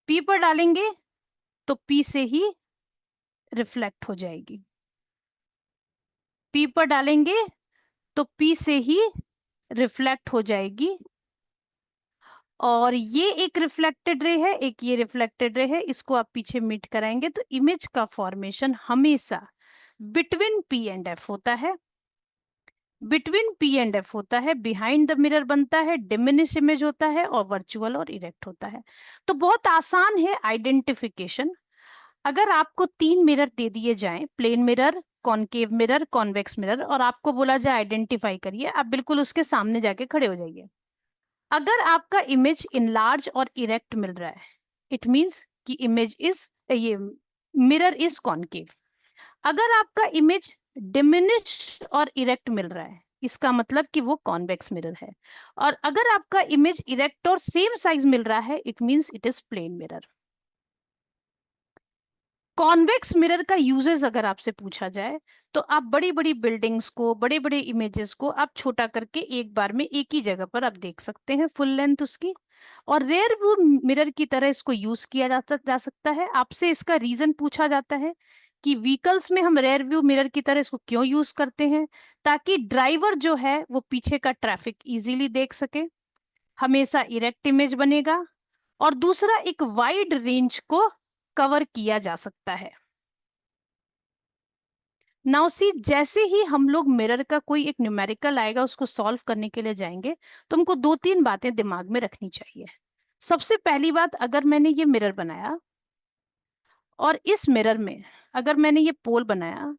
पी पर डालेंगे तो पी से ही रिफ्लेक्ट हो जाएगी, पी पर डालेंगे तो पी से ही रिफ्लेक्ट हो जाएगी। और ये एक रिफ्लेक्टेड रे है, एक ये रिफ्लेक्टेड रे है, इसको आप पीछे मीट कराएंगे तो इमेज का फॉर्मेशन हमेशा बिटवीन पी एंड एफ होता है, बिटवीन पी एंड एफ होता है, बिहाइंड द मिरर बनता है, डिमिनिश इमेज होता है और वर्चुअल और इरेक्ट होता है। तो बहुत आसान है आइडेंटिफिकेशन। अगर आपको 3 मिरर दे दिए जाएं, plane mirror, concave mirror, convex mirror, और आपको बोला जाए आइडेंटिफाई करिए, आप बिल्कुल उसके सामने जाके खड़े हो जाइए। अगर आपका इमेज इनलार्ज और इरेक्ट मिल रहा है, इट मींस कि इमेज इज ये मिरर इज कॉनकेव। अगर आपका इमेज डिमिनिश और इरेक्ट मिल रहा है, इसका मतलब कि वो कॉन्वेक्स मिरर है। और अगर आपका इमेज इरेक्ट और सेम साइज मिल रहा है, it means it is plane mirror. Convex mirror का यूजेस अगर आपसे पूछा जाए तो आप बड़ी बड़ी बिल्डिंग्स को, बड़े बड़े इमेजेस को आप छोटा करके एक बार में एक ही जगह पर आप देख सकते हैं, फुल लेंथ उसकी। और रेयर व्यू मिरर की तरह इसको यूज किया जा सकता है। आपसे इसका रीजन पूछा जाता है कि व्हीकल्स में हम रेयर व्यू मिरर की तरह इसको क्यों यूज करते हैं, ताकि ड्राइवर जो है वो पीछे का ट्रैफिक इजीली देख सके, हमेशा इरेक्ट इमेज बनेगा। और दूसरा, एक वाइड रेंज को कवर किया जा सकता है। नाउ सी, जैसे ही हम लोग मिरर का कोई एक न्यूमेरिकल आएगा उसको सॉल्व करने के लिए जाएंगे तो हमको 2-3 बातें दिमाग में रखनी चाहिए। सबसे पहली बात, अगर मैंने ये मिरर बनाया और इस मिरर में अगर मैंने ये पोल बनाया,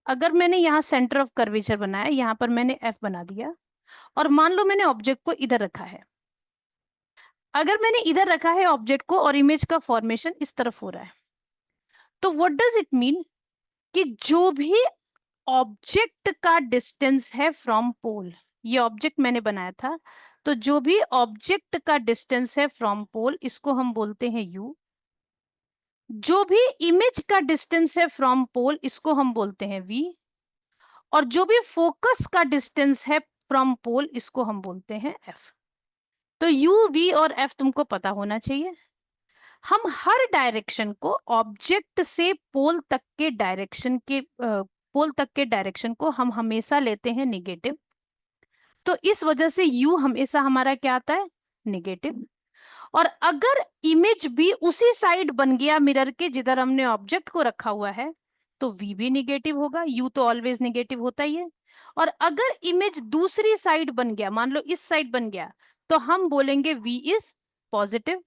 अगर मैंने यहाँ सेंटर ऑफ कर्वेचर बनाया, यहाँ पर मैंने एफ बना दिया, और मान लो मैंने ऑब्जेक्ट को इधर रखा है, अगर मैंने इधर रखा है ऑब्जेक्ट को और इमेज का फॉर्मेशन इस तरफ हो रहा है, तो व्हाट डज इट मीन कि जो भी ऑब्जेक्ट का डिस्टेंस है फ्रॉम पोल, ये ऑब्जेक्ट मैंने बनाया था, तो जो भी ऑब्जेक्ट का डिस्टेंस है फ्रॉम पोल इसको हम बोलते हैं u। जो भी इमेज का डिस्टेंस है फ्रॉम पोल इसको हम बोलते हैं v। और जो भी फोकस का डिस्टेंस है फ्रॉम पोल इसको हम बोलते हैं f। तो u, v और f तुमको पता होना चाहिए। हम हर डायरेक्शन को ऑब्जेक्ट से पोल तक के डायरेक्शन के पोल तक के डायरेक्शन को हम हमेशा लेते हैं निगेटिव, तो इस वजह से u हमेशा हमारा क्या आता है, निगेटिव। और अगर इमेज भी उसी साइड बन गया मिरर के जिधर हमने ऑब्जेक्ट को रखा हुआ है तो v भी निगेटिव होगा, u तो ऑलवेज निगेटिव होता ही है। और अगर इमेज दूसरी साइड बन गया, मान लो इस साइड बन गया, तो हम बोलेंगे v इज पॉजिटिव।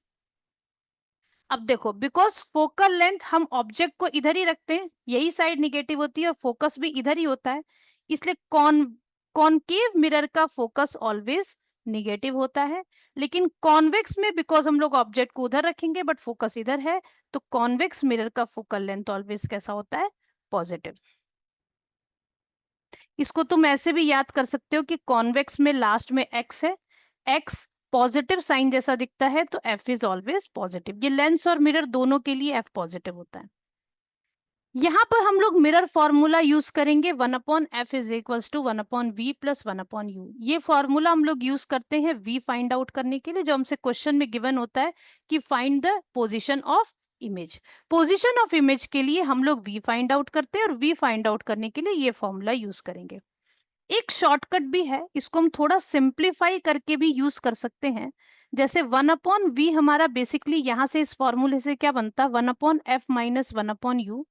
अब देखो, बिकॉज फोकल लेंथ हम ऑब्जेक्ट को इधर ही रखते हैं, यही साइड निगेटिव होती है और फोकस भी इधर ही होता है, इसलिए कॉनकेव मिरर का फोकस ऑलवेज निगेटिव होता है, लेकिन कॉन्वेक्स में बिकॉज हम लोग ऑब्जेक्ट को उधर रखेंगे बट फोकस इधर है, तो कॉन्वेक्स मिरर का फोकल लेंथ ऑलवेज कैसा होता है? पॉजिटिव। इसको तुम ऐसे भी याद कर सकते हो कि कॉन्वेक्स में लास्ट में एक्स है, एक्स पॉजिटिव साइन जैसा दिखता है, तो एफ इज ऑलवेज पॉजिटिव। ये लेंस और मिरर दोनों के लिए एफ पॉजिटिव होता है। यहाँ पर हम लोग मिरर फॉर्मूला यूज करेंगे, 1/f is equals to 1/v plus 1/u। ये फॉर्मूला हम लोग यूज करते हैं v फाइंड आउट करने के लिए, जो हमसे क्वेश्चन में गिवन होता है कि find the position of image. Position of image के लिए हम लोग v फाइंड आउट करते हैं, और v फाइंड आउट करने के लिए ये फॉर्मूला यूज करेंगे। एक शॉर्टकट भी है, इसको हम थोड़ा सिंप्लीफाई करके भी यूज कर सकते हैं। जैसे 1/v हमारा बेसिकली यहाँ से इस फॉर्मूले से क्या बनता, 1/f माइनस 1/u।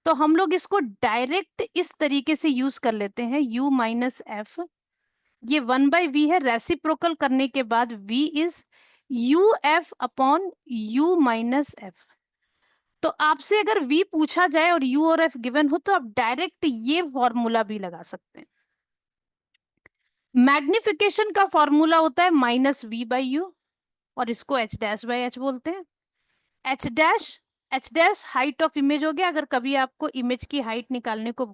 तो हम लोग इसको डायरेक्ट इस तरीके से यूज कर लेते हैं, u माइनस एफ, ये 1/v है, रेसिप्रोकल करने के बाद v is U F upon u minus F. तो आपसे अगर v पूछा जाए और u और f गिवन हो, तो आप डायरेक्ट ये फॉर्मूला भी लगा सकते हैं। मैग्निफिकेशन का फॉर्मूला होता है -v/u, और इसको h'/h बोलते हैं। h' हाइट ऑफ इमेज हो गया। अगर कभी आपको इमेज की हाइट निकालने को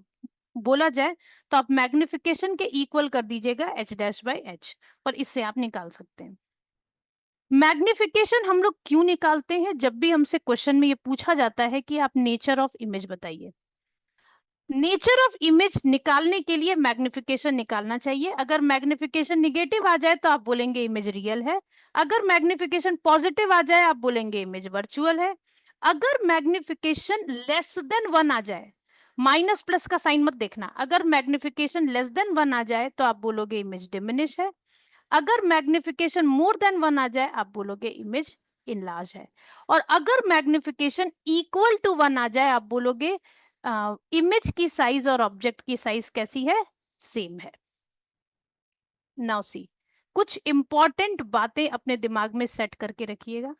बोला जाए, तो आप मैग्निफिकेशन के इक्वल कर दीजिएगा h'/h, और इससे आप निकाल सकते हैं। मैग्निफिकेशन हम लोग क्यों निकालते हैं? जब भी हमसे क्वेश्चन में ये पूछा जाता है कि आप नेचर ऑफ इमेज बताइए, नेचर ऑफ इमेज निकालने के लिए मैग्निफिकेशन निकालना चाहिए। अगर मैग्निफिकेशन निगेटिव आ जाए तो आप बोलेंगे इमेज रियल है, अगर मैग्निफिकेशन पॉजिटिव आ जाए आप बोलेंगे इमेज वर्चुअल है। अगर मैग्निफिकेशन लेस देन 1 आ जाए, माइनस प्लस का साइन मत देखना, अगर मैग्निफिकेशन लेस देन 1 आ जाए तो आप बोलोगे इमेज डिमिनिश है। अगर मैग्निफिकेशन मोर देन 1 आ जाए आप बोलोगे इमेज इनलार्ज है। और अगर मैग्निफिकेशन इक्वल टू 1 आ जाए आप बोलोगे इमेज की साइज और ऑब्जेक्ट की साइज कैसी है? सेम है। नाउ सी, कुछ इंपॉर्टेंट बातें अपने दिमाग में सेट करके रखिएगा।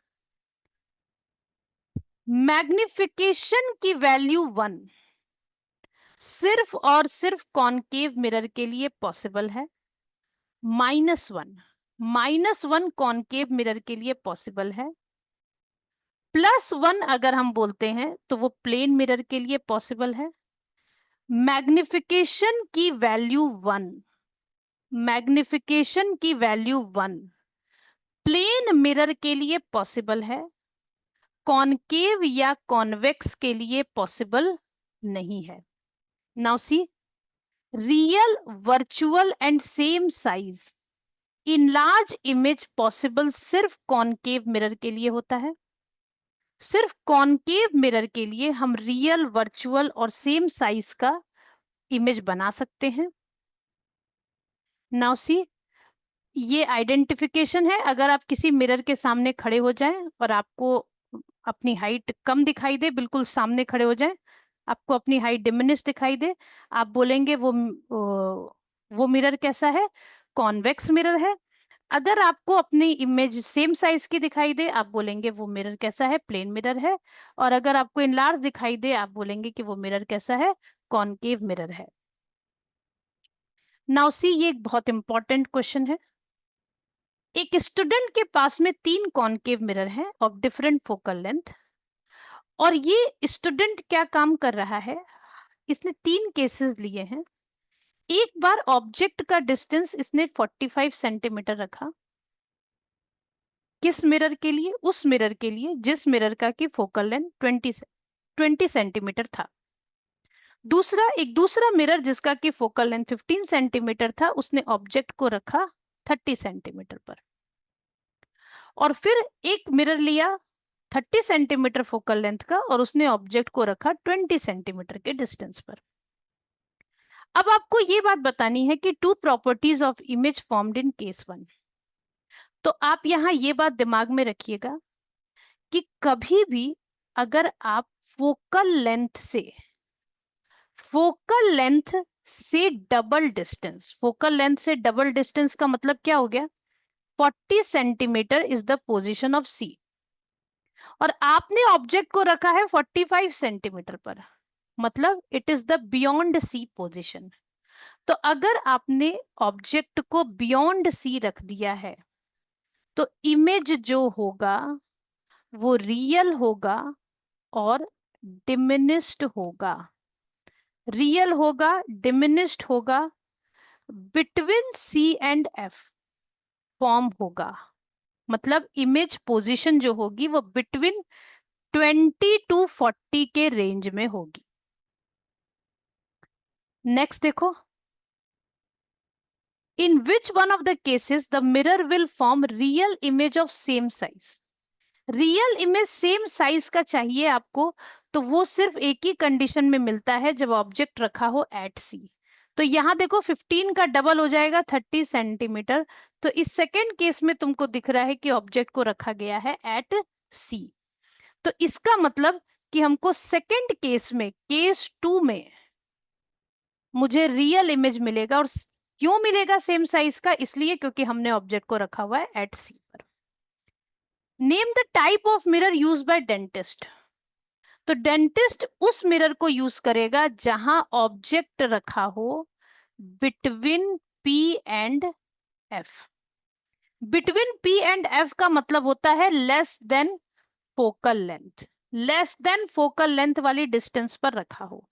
मैग्निफिकेशन की वैल्यू 1 सिर्फ और सिर्फ कॉनकेव मिरर के लिए पॉसिबल है। -1 कॉनकेव मिरर के लिए पॉसिबल है। +1 अगर हम बोलते हैं तो वो प्लेन मिरर के लिए पॉसिबल है। मैग्निफिकेशन की वैल्यू 1, मैग्निफिकेशन की वैल्यू 1 प्लेन मिरर के लिए पॉसिबल है, कॉनकेव या कॉन्वेक्स के लिए पॉसिबल नहीं है। Now see, real, virtual and same size in large image possible सिर्फ कॉनकेव मिरर के लिए होता है। सिर्फ कॉनकेव मिरर के लिए हम रियल, वर्चुअल और सेम साइज का इमेज बना सकते हैं। नाउ सी, ये आइडेंटिफिकेशन है। अगर आप किसी मिरर के सामने खड़े हो जाएं और आपको अपनी हाइट कम दिखाई दे, बिल्कुल सामने खड़े हो जाएं, आपको अपनी हाइट डिमिनिश दिखाई दे, आप बोलेंगे वो मिरर कैसा है? कॉन्वेक्स मिरर है। अगर आपको अपनी इमेज सेम साइज की दिखाई दे, आप बोलेंगे वो मिरर कैसा है? प्लेन मिरर है। और अगर आपको इनलार्ज दिखाई दे, आप बोलेंगे कि वो मिरर कैसा है? कॉनकेव मिरर है। नाउ सी, ये एक बहुत इंपॉर्टेंट क्वेश्चन है। एक स्टूडेंट के पास में 3 कॉनकेव मिरर हैं ऑफ डिफरेंट फोकल लेंथ, और ये स्टूडेंट क्या काम कर रहा है, इसने 3 केसेस लिए हैं। एक बार ऑब्जेक्ट का डिस्टेंस इसने 45 सेंटीमीटर रखा। किस मिरर के लिए? उस मिरर के लिए जिस मिरर का की फोकल लेंथ 20 सेंटीमीटर था। एक दूसरा मिरर जिसका की फोकल लेंथ 15 सेंटीमीटर था, उसने ऑब्जेक्ट को रखा 30 सेंटीमीटर पर। और फिर एक मिरर लिया 30 सेंटीमीटर फोकल लेंथ का, और उसने ऑब्जेक्ट को रखा 20 सेंटीमीटर के डिस्टेंस पर। अब आपको ये बात बतानी है कि 2 properties of image formed in case 1। तो आप यहाँ ये बात दिमाग में रखिएगा कि कभी भी अगर आप फोकल लेंथ से डबल डिस्टेंस, फोकल लेंथ से डबल डिस्टेंस का मतलब क्या हो गया? 40 centimetre is the position of C, और आपने ऑब्जेक्ट को रखा है 45 सेंटीमीटर पर, मतलब it is the beyond C position. तो अगर आपने ऑब्जेक्ट को बियॉन्ड सी रख दिया है तो इमेज जो होगा वो रियल होगा और डिमिनिस्ड होगा। रियल होगा, डिमिनिस्ड होगा, between C and F form होगा। मतलब इमेज पोजीशन जो होगी वो बिटवीन 20 टू 40 के रेंज में होगी। नेक्स्ट देखो, in which one of the cases the mirror will form real image of same size. Real image same size का चाहिए आपको, तो वो सिर्फ एक ही कंडीशन में मिलता है जब ऑब्जेक्ट रखा हो एट सी। तो यहाँ देखो 15 का डबल हो जाएगा 30 सेंटीमीटर। तो इस सेकेंड केस में तुमको दिख रहा है कि ऑब्जेक्ट को रखा गया है एट सी। तो इसका मतलब कि हमको सेकेंड केस में, केस 2 में मुझे रियल इमेज मिलेगा। और क्यों मिलेगा सेम साइज का? इसलिए क्योंकि हमने ऑब्जेक्ट को रखा हुआ है एट सी पर। Name the type of mirror use by dentist. तो डेंटिस्ट उस मिरर को यूज करेगा जहां ऑब्जेक्ट रखा हो between P and F. Between P and F का मतलब होता है less than focal length. Less than focal length वाली डिस्टेंस पर रखा हो।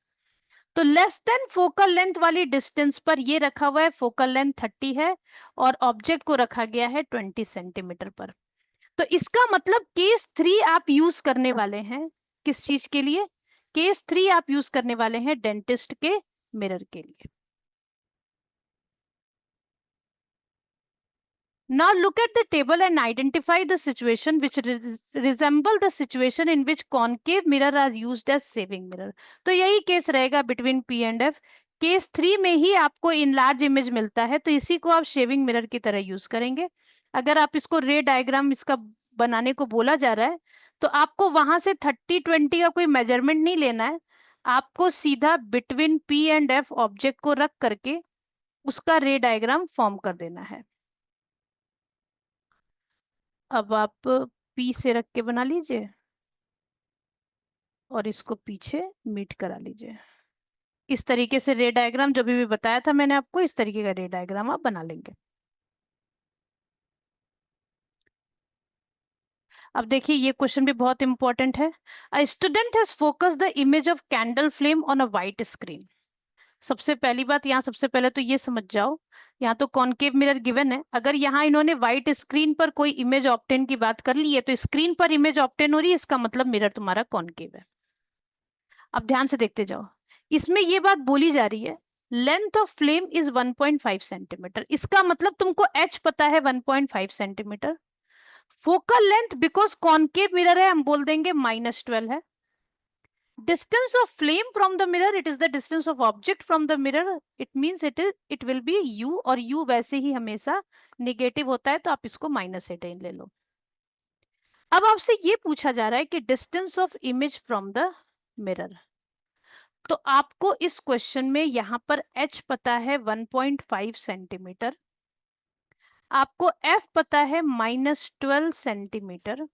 तो लेस देन फोकल लेंथ वाली डिस्टेंस पर ये रखा हुआ है, फोकल लेंथ 30 है और ऑब्जेक्ट को रखा गया है 20 सेंटीमीटर पर। तो इसका मतलब केस 3 आप यूज करने वाले हैं किस चीज के लिए? केस 3 आप यूज करने वाले हैं डेंटिस्ट के मिरर के लिए। Now look at the table and identify the situation which resemble the situation in which concave mirror are used as saving mirror. तो यही केस रहेगा between P and F। Case 3 में ही आपको इनलार्ज इमेज मिलता है, तो इसी को आप शेविंग मिरर की तरह यूज करेंगे। अगर आप इसको रे डायग्राम इसका बनाने को बोला जा रहा है तो आपको वहां से 30-20 का कोई मेजरमेंट नहीं लेना है। आपको सीधा between P and F object को रख करके उसका रे डायग्राम फॉर्म कर देना है। अब आप पी से रख के बना लीजिए और इसको पीछे मीट करा लीजिए। इस तरीके से रे डायग्राम जो भी बताया था मैंने आपको, इस तरीके का रे डायग्राम आप बना लेंगे। अब देखिए ये क्वेश्चन भी बहुत इंपॉर्टेंट है। A student has focus the image of candle flame on a white screen. सबसे पहली बात, यहाँ सबसे पहले तो ये समझ जाओ, यहाँ तो कॉनकेव मिरर गिवन है। अगर यहाँ इन्होंने व्हाइट स्क्रीन पर कोई इमेज ऑब्टेन की बात कर ली है तो स्क्रीन पर इमेज ऑब्टेन हो रही है, इसका मतलब मिरर तुम्हारा कॉनकेव है। अब ध्यान से देखते जाओ, इसमें ये बात बोली जा रही है length of flame is 1.5 centimetre. इसका मतलब तुमको एच पता है 1.5 centimetre. Focal length because concave mirror है हम बोल देंगे -12 है। Distance of flame from the mirror, it is the distance of object from the mirror, it means it will B u, और u वैसे ही हमेशा निगेटिव होता है तो आप इसको -18 ले लो। अब आपसे ये पूछा जा रहा है कि distance of image from the mirror. तो आपको इस क्वेश्चन में यहाँ पर h पता है 1.5 सेंटीमीटर, आपको f पता है -12 सेंटीमीटर,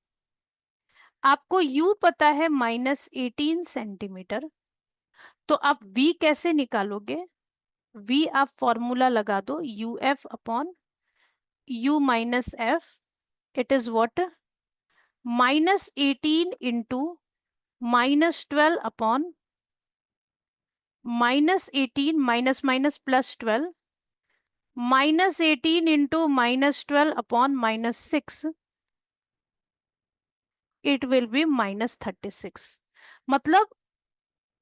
आपको u पता है -18 सेंटीमीटर। तो आप v कैसे निकालोगे? v आप फॉर्मूला लगा दो, uf upon u minus F, it is what? -18 into -12 upon -18 minus minus +12, -18 into -12 upon -6, it will B -36। मतलब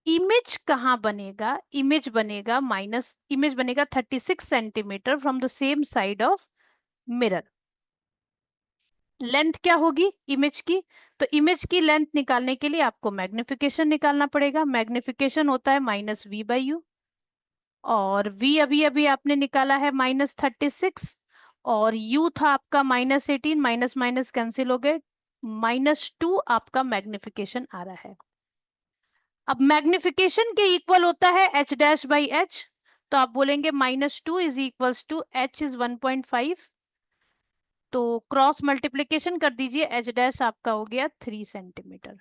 इमेज कहाँ बनेगा? इमेज बनेगा 36 centimetre from the same side of mirror. Length क्या होगी इमेज की? तो इमेज की लेंथ निकालने के लिए आपको मैग्निफिकेशन निकालना पड़ेगा। मैग्निफिकेशन होता है -v/u, और v अभी अभी आपने निकाला है -36, और u था आपका -18, माइनस माइनस कैंसिल हो गए, -2 आपका मैग्निफिकेशन आ रहा है। अब मैग्निफिकेशन के इक्वल होता है h'/h, तो आप बोलेंगे -2 is equals to h is 1.5, तो क्रॉस मल्टीप्लीकेशन कर दीजिए, h' आपका हो गया 3 सेंटीमीटर।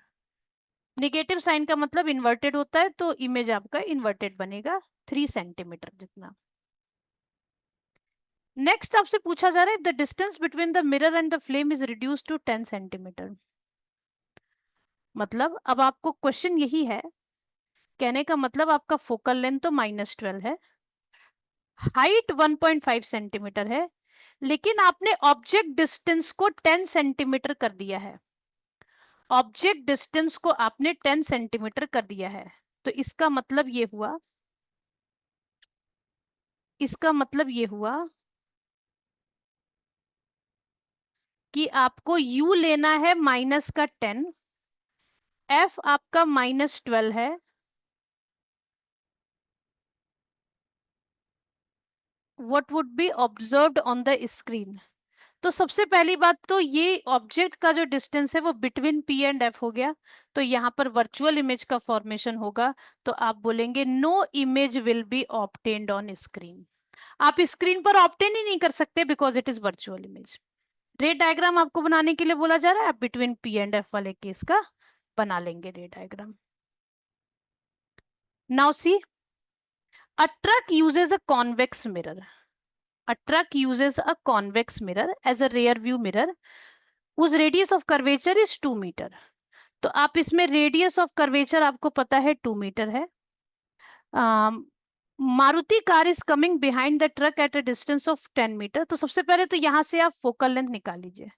निगेटिव साइन का मतलब इन्वर्टेड होता है, तो इमेज आपका इन्वर्टेड बनेगा 3 सेंटीमीटर जितना। नेक्स्ट आपसे पूछा जा रहा है the distance between the mirror and the flame is reduce to 10 centimetre. मतलब अब आपको क्वेश्चन यही है, कहने का मतलब आपका फोकल लेंथ तो -12 है, हाइट 1.5 सेंटीमीटर है, लेकिन आपने ऑब्जेक्ट डिस्टेंस को 10 सेंटीमीटर कर दिया है। ऑब्जेक्ट डिस्टेंस को आपने 10 सेंटीमीटर कर दिया है। तो इसका मतलब ये हुआ, इसका मतलब ये हुआ कि आपको u लेना है माइनस का 10, f आपका -12 है, what would be observed on the screen। तो सबसे पहली बात तो ये ऑब्जेक्ट का जो डिस्टेंस है वो बिटवीन p एंड f हो गया, तो यहाँ पर वर्चुअल इमेज का फॉर्मेशन होगा। तो आप बोलेंगे no image will be obtained on screen. आप स्क्रीन पर ऑब्टेन ही नहीं कर सकते because it is virtual image. Ray diagram आपको बनाने के लिए बोला जा रहा है, आप बिटवीन p एंड f वाले केस का बना लेंगे ray diagram. Now see, a truck uses a convex mirror. A truck uses a convex mirror as a rear view mirror whose radius of curvature is 2 metre. तो आप इसमें radius of curvature आपको पता है 2 metre है। Maruti car is coming behind the truck at a distance of 10 metre. तो सबसे पहले तो यहाँ से आप फोकल लेंथ निकाल लीजिए।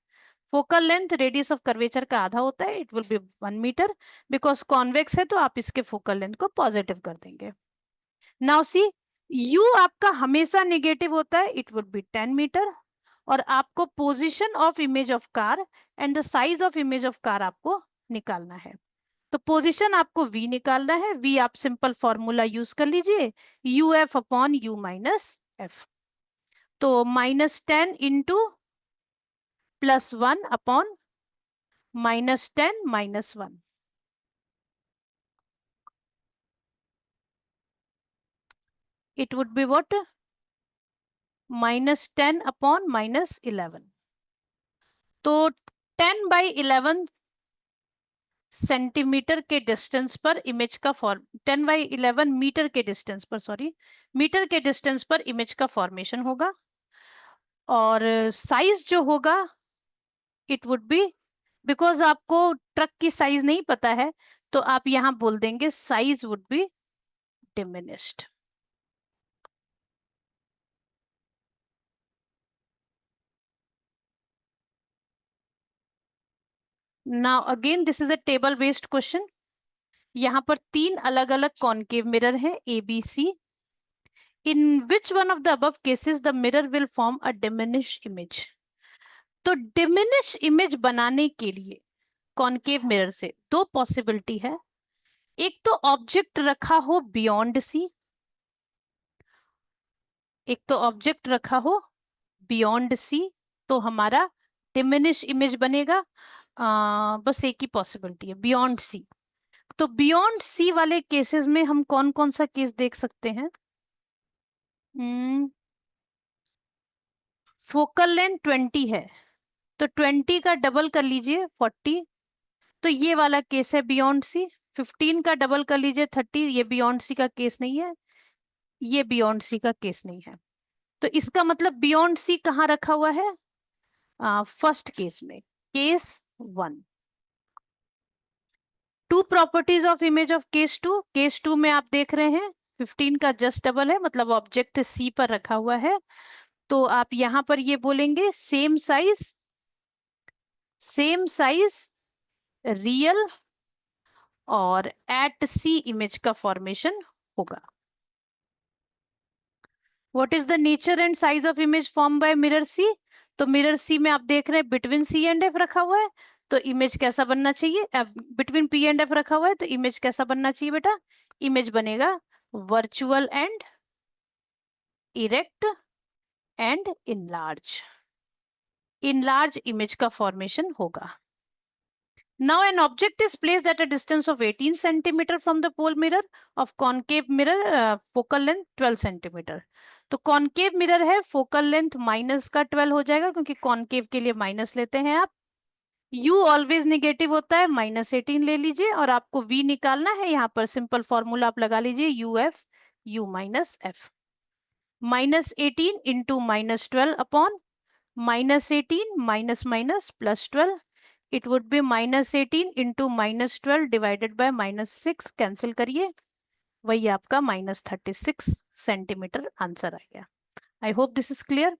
Focal length radius of curvature का आधा होता है, it will be 1 metre, because convex है तो आप इसके फोकल लेंथ को पॉजिटिव कर देंगे। नाउ सी, u आपका हमेशा नेगेटिव होता है, इट वुड बी 10 मीटर, और आपको position of image of car and the size of image of car आपको निकालना है। तो पोजीशन आपको v निकालना है, v आप सिंपल फॉर्मूला यूज कर लीजिए, U F upon you minus F. तो -10 into +1 upon -10 -1, it would be what? -10 upon -11। तो 10/11 सेंटीमीटर के डिस्टेंस पर इमेज का 10/11 मीटर के डिस्टेंस पर, सॉरी, मीटर के डिस्टेंस पर इमेज का फॉर्मेशन होगा। और साइज जो होगा इट वुड बी, बिकॉज आपको ट्रक की साइज नहीं पता है तो आप यहां बोल देंगे size would be diminished. Now again this is a table based question. यहाँ पर 3 अलग अलग कॉनकेव मिरर हैं A B C. In which one of the above cases the mirror will form a diminish image. तो diminish image बनाने के लिए concave mirror से 2 पॉसिबिलिटी है। एक तो ऑब्जेक्ट रखा हो बियॉन्ड सी, एक तो ऑब्जेक्ट रखा हो बियॉन्ड सी, तो हमारा डिमिनिश इमेज बनेगा। बस एक ही पॉसिबिलिटी है, बियॉन्ड सी। तो बियॉन्ड सी वाले केसेस में हम कौन कौन सा केस देख सकते हैं? फोकल लेंथ 20 है, तो 20 का डबल कर लीजिए 40, तो ये वाला केस है बियॉन्ड सी। 15 का डबल कर लीजिए 30, ये बियॉन्ड सी का केस नहीं है, ये बियॉन्ड सी का केस नहीं है। तो इसका मतलब बियॉन्ड सी कहाँ रखा हुआ है? फर्स्ट केस में, case 1। Two properties of image of case 2। Case 2 में आप देख रहे हैं 15 का जस्ट डबल है, मतलब ऑब्जेक्ट सी पर रखा हुआ है। तो आप यहां पर ये बोलेंगे सेम साइज रियल और एट सी इमेज का फॉर्मेशन होगा। What is the nature and size of image form by mirror C? तो मिरर सी में आप देख रहे हैं बिटवीन सी एंड एफ रखा हुआ है, तो इमेज कैसा बनना चाहिए? बिटवीन पी एंड एफ रखा हुआ है तो इमेज कैसा बनना चाहिए बेटा? इमेज बनेगा virtual and erect and enlarge image का फॉर्मेशन होगा। Now an object is placed at a distance of 18 centimeter from the pole mirror of concave mirror, focal length 12 centimeter। तो कॉनकेव मिरर है, focal length minus का 12 हो जाएगा क्योंकि concave के लिए माइनस लेते हैं आप। u ऑलवेज नेगेटिव होता है, -18 ले लीजिए, और आपको v निकालना है। यहाँ पर सिंपल फॉर्मूला आप लगा लीजिए, uf u minus F. -18 into -12 upon -18 minus minus +12, it would be -18 into -12 divided by -6, cancel करिए, वही आपका -36 सेंटीमीटर आंसर आ गया। I hope this is clear.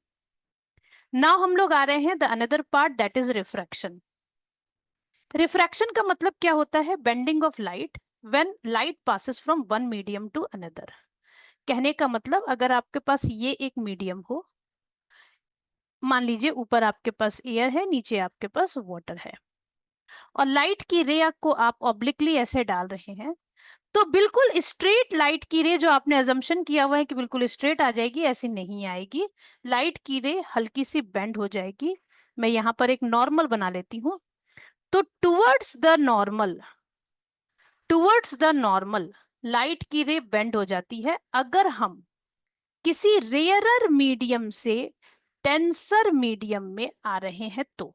Now हम लोग आ रहे हैं the another part, that is refraction. Refraction का मतलब क्या होता है? Bending of light when light passes from one medium to another. कहने का मतलब अगर आपके पास ये एक मीडियम हो, मान लीजिए ऊपर आपके पास एयर है, नीचे आपके पास वाटर है, और लाइट की रे को आप ऑब्लिकली ऐसे डाल रहे हैं, तो बिल्कुल स्ट्रेट लाइट की रे, जो आपने अजम्पशन किया हुआ है कि बिल्कुल स्ट्रेट आ जाएगी, ऐसी नहीं आएगी। लाइट की रे हल्की सी बेंड हो जाएगी। मैं यहाँ पर एक नॉर्मल बना लेती हूँ। तो टुवर्ड्स द नॉर्मल लाइट की रे बेंड हो जाती है अगर हम किसी रेयरर मीडियम से डेंसर मीडियम में आ रहे हैं तो।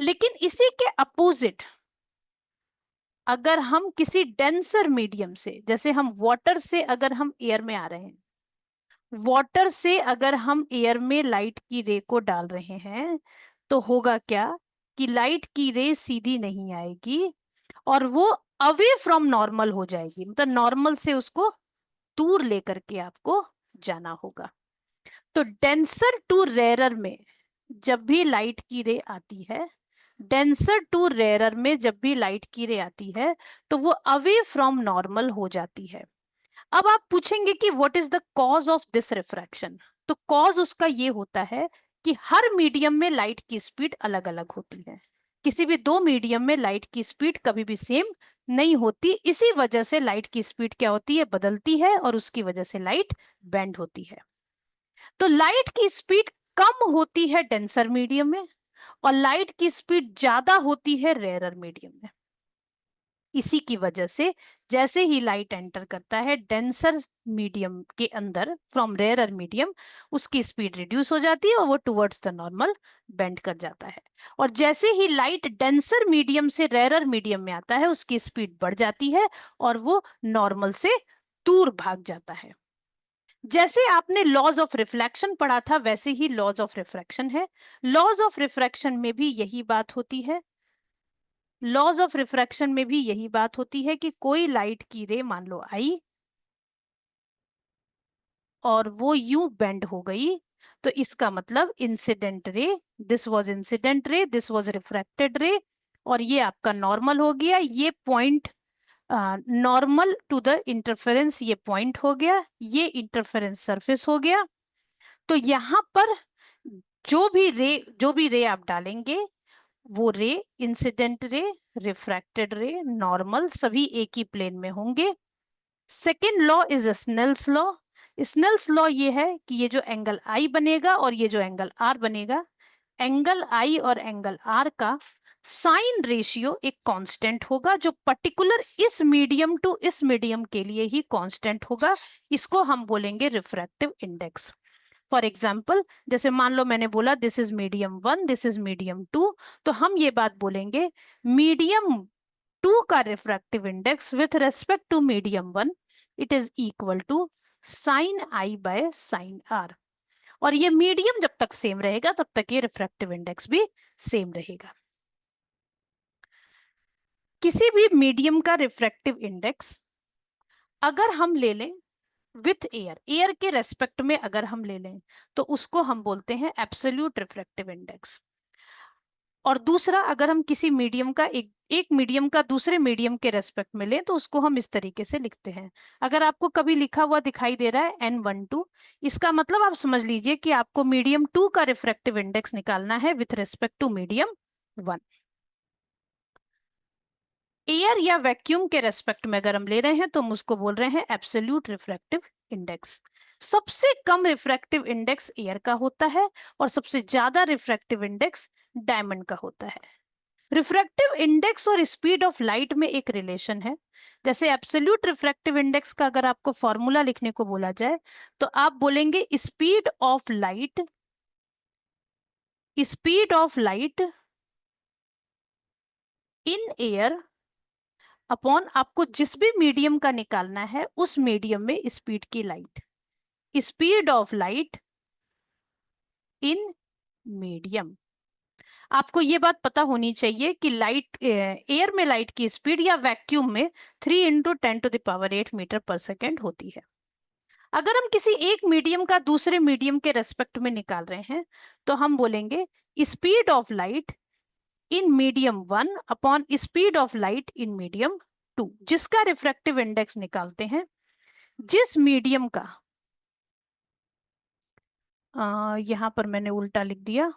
लेकिन इसी के अपोजिट, अगर हम किसी डेंसर मीडियम से, जैसे हम वाटर से अगर हम एयर में आ रहे हैं, वाटर से अगर हम एयर में लाइट की रे को डाल रहे हैं, तो होगा क्या कि लाइट की रे सीधी नहीं आएगी और वो अवे फ्रॉम नॉर्मल हो जाएगी, मतलब नॉर्मल से उसको दूर लेकर के आपको जाना होगा। तो डेंसर टू रेयरर में जब भी लाइट की रे आती है, डेंसर टू रेयरर में जब भी लाइट की रे आती है, तो वो अवे फ्रॉम नॉर्मल हो जाती है। अब आप पूछेंगे कि what is the cause of this refraction. तो कॉज उसका ये होता है कि हर मीडियम में लाइट की स्पीड अलग अलग होती है। किसी भी दो मीडियम में लाइट की स्पीड कभी भी सेम नहीं होती। इसी वजह से लाइट की स्पीड क्या होती है? बदलती है, और उसकी वजह से लाइट बेंड होती है। तो लाइट की स्पीड कम होती है डेंसर मीडियम में, और लाइट की स्पीड ज्यादा होती है रेयरर मीडियम में। इसी की वजह से जैसे ही लाइट एंटर करता है डेंसर मीडियम के अंदर फ्रॉम रेयरर मीडियम, उसकी स्पीड रिड्यूस हो जाती है और वो टुवर्ड्स द नॉर्मल बेंड कर जाता है। और जैसे ही लाइट डेंसर मीडियम से रेयरर मीडियम में आता है, उसकी स्पीड बढ़ जाती है और वो नॉर्मल से दूर भाग जाता है। जैसे आपने लॉज ऑफ रिफ्लेक्शन पढ़ा था, वैसे ही लॉज ऑफ रिफ्रैक्शन है। लॉज ऑफ रिफ्रैक्शन में भी यही बात होती है। लॉज ऑफ रिफ्रैक्शन में भी यही बात होती है कि कोई लाइट की रे मान लो आई और वो यूं बेंड हो गई, तो इसका मतलब incident ray, this was incident ray, this was refracted ray, और ये आपका नॉर्मल हो गया। ये point normal to the interference, ये पॉइंट हो गया, ये इंटरफेरेंस सरफेस हो गया। तो यहाँ पर जो भी रे आप डालेंगे, वो रे, इंसिडेंट रे, रिफ्रैक्टेड रे, नॉर्मल, सभी एक ही प्लेन में होंगे। Second law is Snell's law. Snell's law ये है कि ये जो एंगल आई बनेगा और ये जो एंगल आर बनेगा, एंगल आई और एंगल आर का साइन रेशियो एक कांस्टेंट होगा, जो पर्टिकुलर इस मीडियम टू इस मीडियम के लिए ही कांस्टेंट होगा। इसको हम बोलेंगे रिफ्रैक्टिव इंडेक्स। फॉर एग्जाम्पल, जैसे मान लो मैंने बोला this is medium 1, this is medium 2, तो हम ये बात बोलेंगे मीडियम 2 का refractive index with respect to medium 1, it is equal to sine I by sine R. और ये मीडियम जब तक सेम रहेगा तब तक ये रिफ्रैक्टिव इंडेक्स भी सेम रहेगा। किसी भी मीडियम का रिफ्रैक्टिव इंडेक्स अगर हम ले लें विथ एयर, एयर के रेस्पेक्ट में अगर हम ले लें, तो उसको हम बोलते हैं एब्सोल्यूट रिफ्रैक्टिव इंडेक्स। और दूसरा, अगर हम किसी मीडियम का एक मीडियम का दूसरे मीडियम के रेस्पेक्ट में लें, तो उसको हम इस तरीके से लिखते हैं। अगर आपको कभी लिखा हुआ दिखाई दे रहा है N12, इसका मतलब आप समझ लीजिए कि आपको मीडियम 2 का रिफ्रैक्टिव इंडेक्स निकालना है with respect to medium 1। Air या वैक्यूम के रेस्पेक्ट में अगर हम ले रहे हैं तो हम उसको बोल रहे हैं एब्सोल्यूट रिफ्रैक्टिव इंडेक्स। सबसे कम रिफ्रैक्टिव इंडेक्स एयर का होता है और सबसे ज्यादा रिफ्रैक्टिव इंडेक्स डायमंड का होता है। रिफ्रैक्टिव इंडेक्स और स्पीड ऑफ लाइट में एक रिलेशन है। जैसे एब्सोल्यूट रिफ्रैक्टिव इंडेक्स का अगर आपको फॉर्मूला लिखने को बोला जाए, तो आप बोलेंगे speed of light in air upon आपको जिस भी मीडियम का निकालना है उस मीडियम में स्पीड की light, speed of light in medium. आपको ये बात पता होनी चाहिए कि लाइट, एयर में लाइट की स्पीड या वैक्यूम में 3 × 10⁸ मीटर पर सेकेंड होती है। अगर हम किसी एक मीडियम का दूसरे मीडियम के रेस्पेक्ट में निकाल रहे हैं तो हम बोलेंगे speed of light in medium 1 upon speed of light in medium 2, जिसका रिफ्रैक्टिव इंडेक्स निकालते हैं जिस मीडियम का, यहां पर मैंने उल्टा लिख दिया,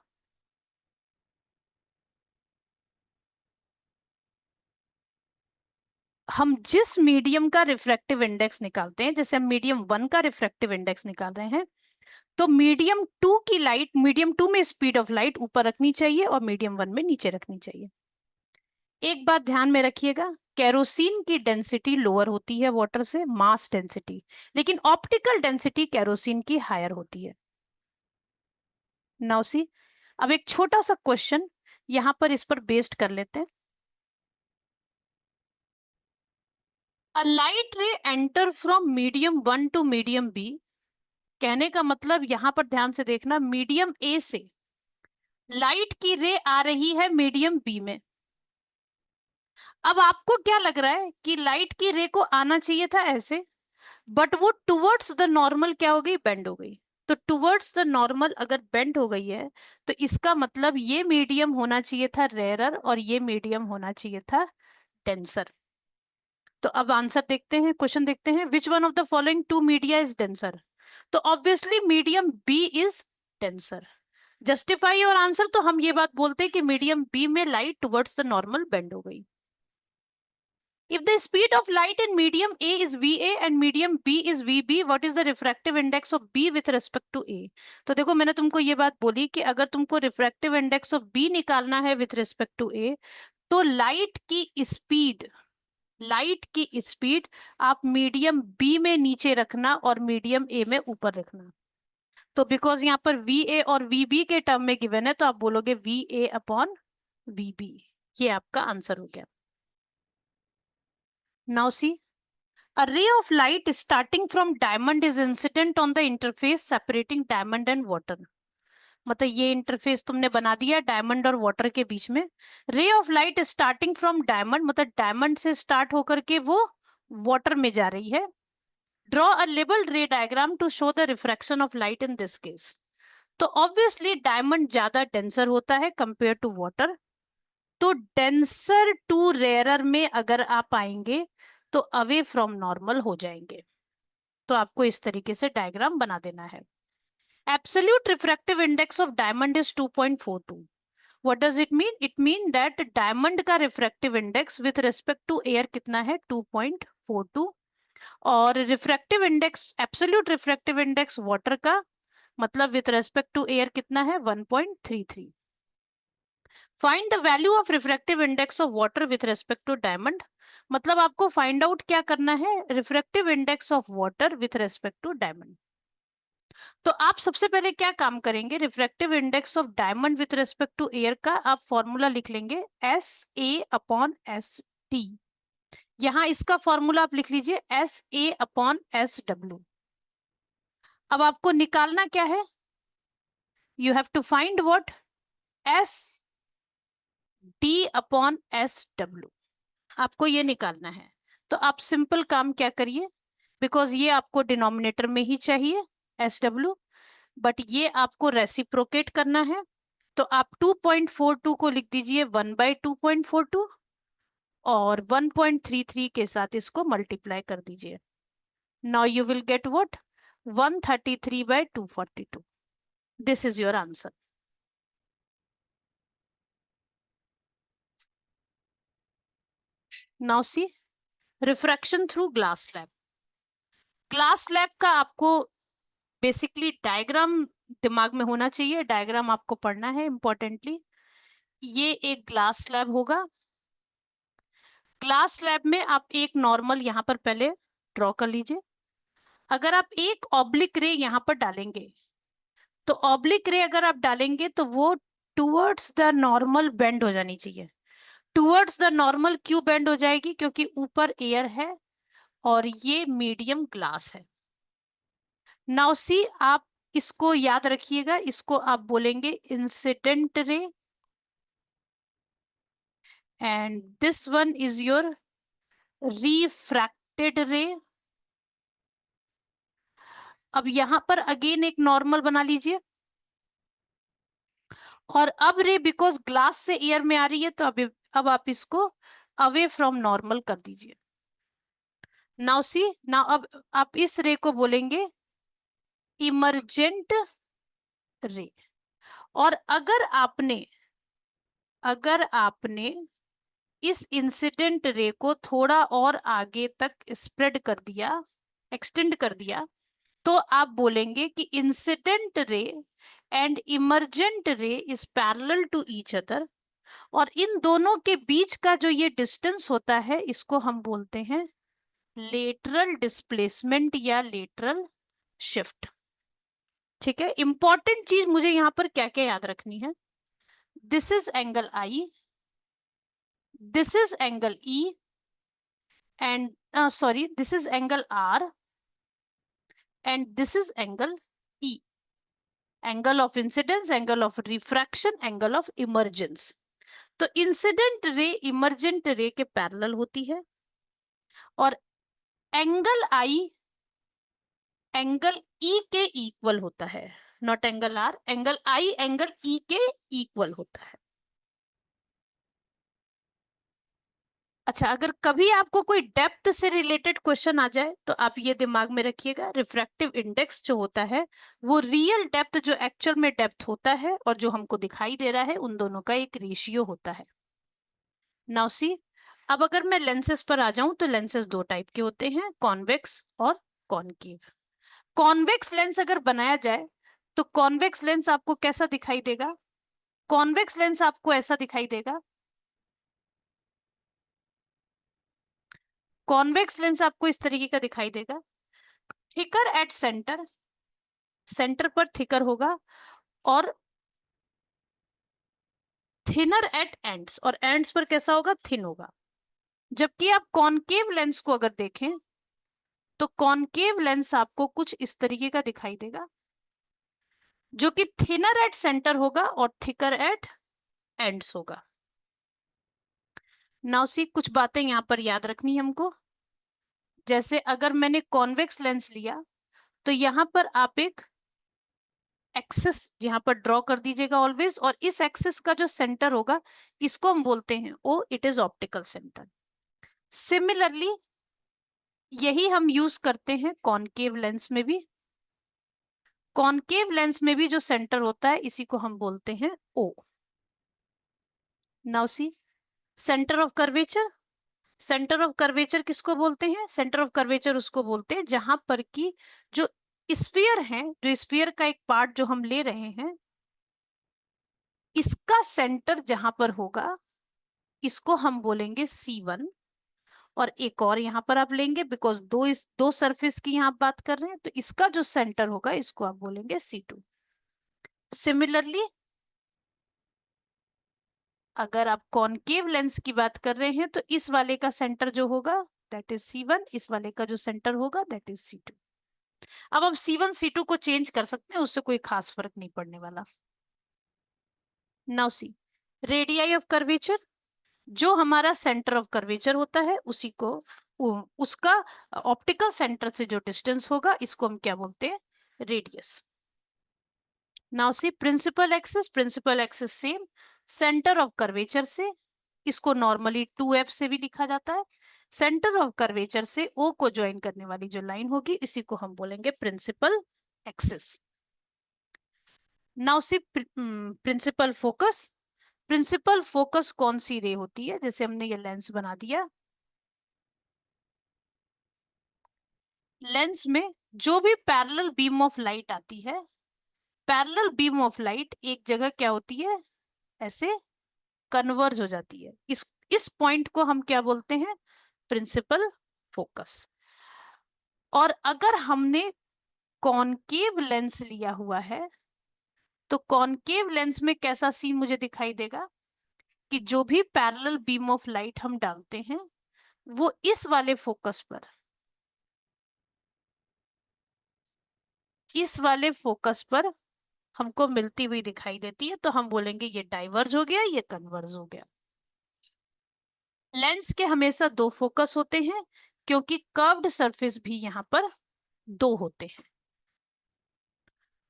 हम जिस मीडियम का रिफ्रैक्टिव इंडेक्स निकालते हैं, जैसे हम मीडियम 1 का रिफ्रैक्टिव इंडेक्स निकाल रहे हैं, तो मीडियम 2 की लाइट, मीडियम 2 में स्पीड ऑफ लाइट ऊपर रखनी चाहिए और मीडियम 1 में नीचे रखनी चाहिए। एक बात ध्यान में रखिएगा, केरोसिन की डेंसिटी लोअर होती है वाटर से, मास डेंसिटी, लेकिन ऑप्टिकल डेंसिटी केरोसिन की हायर होती है। नाउ सी, अब एक छोटा सा क्वेश्चन यहां पर इस पर बेस्ड कर लेते हैं। A light ray enter from medium 1 to medium B, कहने का मतलब यहां पर ध्यान से देखना, मीडियम ए से लाइट की रे आ रही है मीडियम बी में। अब आपको क्या लग रहा है कि लाइट की रे को आना चाहिए था ऐसे, बट वो टुवर्ड्स द नॉर्मल क्या हो गई, बेंड हो गई। तो टुवर्ड्स द नॉर्मल अगर बेंड हो गई है तो इसका मतलब ये मीडियम होना चाहिए था रेयरर और ये मीडियम होना चाहिए था डेंसर। तो अब आंसर देखते हैं, क्वेश्चन देखते हैं, which one of the following two media is denser. तो obviously medium B is denser. Justify your answer, तो हम ये बात बोलते हैं कि मीडियम बी में light towards the normal bend हो गई। If the speed of light in medium A is VA and medium B is VB, what is the refractive index of B with respect to A? तो देखो मैंने तुमको ये बात बोली कि अगर तुमको रिफ्रैक्टिव इंडेक्स ऑफ B निकालना है विथ रिस्पेक्ट टू A, तो लाइट की स्पीड आप मीडियम B में नीचे रखना और मीडियम A में ऊपर रखना। तो बिकॉज यहाँ पर VA और VB के टर्म में गिवन है तो आप बोलोगे VA अपॉन VB। ये आपका आंसर हो गया। Now see, a ray of light starting from diamond is incident on the interface separating diamond and water। मतलब ये इंटरफेस तुमने बना दिया डायमंड और वाटर के बीच में। Ray of light starting from diamond, मतलब डायमंड से स्टार्ट होकर के वो वाटर में जा रही है। Draw a labelled ray diagram to show the refraction of light in this case. तो ऑब्वियसली डायमंड ज्यादा डेंसर होता है कंपेयर टू वाटर, तो डेंसर टू रेयरर में अगर आप आएंगे तो अवे फ्रॉम नॉर्मल हो जाएंगे। तो आपको इस तरीके से डायग्राम बना देना है। Absolute refractive index of diamond is 2.42। What does it mean? It means that diamond का refractive index with respect to air कितना है, 2.42, और refractive index, absolute refractive index water का मतलब विथ रेस्पेक्ट टू एयर कितना है, 1.33। Find the value of refractive index of water with respect to diamond, मतलब आपको फाइंड आउट क्या करना है, refractive index of water with respect to diamond. तो आप सबसे पहले क्या काम करेंगे, refractive index of diamond with respect to air का आप फॉर्मूला लिख लेंगे SA/ST। यहां इसका फॉर्मूला आप लिख लीजिए SA/SW। अब आपको निकालना क्या है, you have to find what, SD/SW, आपको ये निकालना है। तो आप सिंपल काम क्या करिए, बिकॉज ये आपको डिनोमिनेटर में ही चाहिए SW, बट ये आपको रेसिप्रोकेट करना है, तो आप 2.42 को लिख दीजिए 1/2.42 और 1.33 के साथ इसको मल्टीप्लाई कर दीजिए। Now you will get what, 133/242। This is your answer. Now see, refraction through glass slab. Glass slab का आपको बेसिकली डायग्राम दिमाग में होना चाहिए, डायग्राम आपको पढ़ना है इंपॉर्टेंटली। ये एक ग्लास स्लैब होगा। ग्लास स्लैब में आप एक नॉर्मल यहाँ पर पहले ड्रॉ कर लीजिए। अगर आप एक ऑब्लिक रे यहाँ पर डालेंगे, तो ऑब्लिक रे अगर आप डालेंगे तो वो टुवर्ड्स द नॉर्मल बेंड हो जानी चाहिए। टूवर्ड्स द नॉर्मल क्यों बेंड हो जाएगी? क्योंकि ऊपर एयर है और ये मीडियम ग्लास है। नाउ सी, आप इसको याद रखिएगा, इसको आप बोलेंगे incident ray and this one is your refracted रे। अब यहां पर अगेन एक नॉर्मल बना लीजिए, और अब रे बिकॉज ग्लास से एयर में आ रही है तो अब आप इसको अवे फ्रॉम नॉर्मल कर दीजिए। नाउ सी, नाउ अब आप इस रे को बोलेंगे इमरजेंट रे। और अगर आपने इस इंसिडेंट रे को थोड़ा और आगे तक स्प्रेड कर दिया, एक्सटेंड कर दिया, तो आप बोलेंगे कि incident ray and emergent ray is parallel to each other. और इन दोनों के बीच का जो ये डिस्टेंस होता है इसको हम बोलते हैं लेटरल डिस्प्लेसमेंट या लेटरल शिफ्ट। ठीक है, इंपॉर्टेंट चीज मुझे यहां पर क्या क्या याद रखनी है? This is angle I, this is angle E, and sorry, this is angle R, and this is angle E. Angle of incidence, angle of refraction, angle of emergence. तो इंसिडेंट रे इमर्जेंट रे के parallel होती है, और angle I angle E के equal होता है, not angle R. Angle I angle E के equal होता है। अच्छा, अगर कभी आपको कोई डेप्थ से रिलेटेड क्वेश्चन आ जाए तो आप ये दिमाग में रखिएगा, रिफ्रैक्टिव इंडेक्स जो होता है वो रियल डेप्थ, जो एक्चुअल में डेप्थ होता है और जो हमको दिखाई दे रहा है, उन दोनों का एक रेशियो होता है। नाउ सी, अब अगर मैं लेंसेज पर आ जाऊं तो लेंसेज दो टाइप के होते हैं, कॉन्वेक्स और कॉनकेव। कॉन्वेक्स लेंस अगर बनाया जाए तो कॉन्वेक्स लेंस आपको कैसा दिखाई देगा? कॉन्वेक्स लेंस आपको ऐसा दिखाई देगा। कॉन्वेक्स लेंस आपको इस तरीके का दिखाई देगा, थिकर एट सेंटर, सेंटर पर थिकर होगा, और थिनर एट एंड्स, और एंड्स पर कैसा होगा? थिन होगा। जबकि आप कॉनकेव लेंस को अगर देखें तो कॉनकेव लेंस आपको कुछ इस तरीके का दिखाई देगा, जो कि थिनर एट सेंटर होगा और थिकर एट एंड्स होगा। नाउ सी, कुछ बातें यहां पर याद रखनी है हमको। जैसे अगर मैंने कॉन्वेक्स लेंस लिया तो यहां पर आप एक एक्सिस यहां पर ड्रॉ कर दीजिएगा ऑलवेज, और इस एक्सिस का जो सेंटर होगा इसको हम बोलते हैं O, it is optical centre. Similarly यही हम यूज करते हैं कॉनकेव लेंस में भी। कॉनकेव लेंस में भी जो सेंटर होता है इसी को हम बोलते हैं O. Now see, centre of curvature. Centre of curvature किसको बोलते हैं? सेंटर ऑफ कर्वेचर उसको बोलते हैं जहां पर की जो स्फीयर है, जो स्फीयर का एक पार्ट जो हम ले रहे हैं, इसका सेंटर जहां पर होगा इसको हम बोलेंगे C1। और एक और यहां पर आप लेंगे, बिकॉज दो सरफेस की यहां बात कर रहे हैं, तो इसका जो सेंटर होगा इसको आप बोलेंगे C2। सिमिलरली अगर आप कॉनकेव लेंस की बात कर रहे हैं तो इस वाले का सेंटर जो होगा दैट इज C1, इस वाले का जो सेंटर होगा दैट इज C2। अब आप C1 C2 को चेंज कर सकते हैं, उससे कोई खास फर्क नहीं पड़ने वाला। Now see, radii of curvature, जो हमारा सेंटर ऑफ कर्वेचर होता है उसी को उसका ऑप्टिकल सेंटर से जो डिस्टेंस होगा इसको हम क्या बोलते हैं? Radius. Now see, principal axis. Principal axis same, centre of curvature से, इसको नॉर्मली 2F से भी लिखा जाता है, सेंटर ऑफ कर्वेचर से O को ज्वाइन करने वाली जो लाइन होगी इसी को हम बोलेंगे principal axis. Now see, principal focus. Principal focus कौन सी रे होती है? जैसे हमने ये लेंस बना दिया, लेंस में जो भी पैरेलल बीम ऑफ लाइट आती है, पैरेलल बीम ऑफ लाइट एक जगह क्या होती है? ऐसे कन्वर्ज हो जाती है। इस पॉइंट को हम क्या बोलते हैं? Principal focus. और अगर हमने कॉनकेव लेंस लिया हुआ है तो कॉनकेव लेंस में कैसा सीन मुझे दिखाई देगा? कि जो भी पैरेलल बीम ऑफ लाइट हम डालते हैं वो इस वाले फोकस पर, इस वाले फोकस पर हमको मिलती हुई दिखाई देती है, तो हम बोलेंगे ये डाइवर्ज हो गया, ये कन्वर्ज हो गया। लेंस के हमेशा दो फोकस होते हैं क्योंकि कर्व्ड सरफेस भी यहाँ पर दो होते हैं।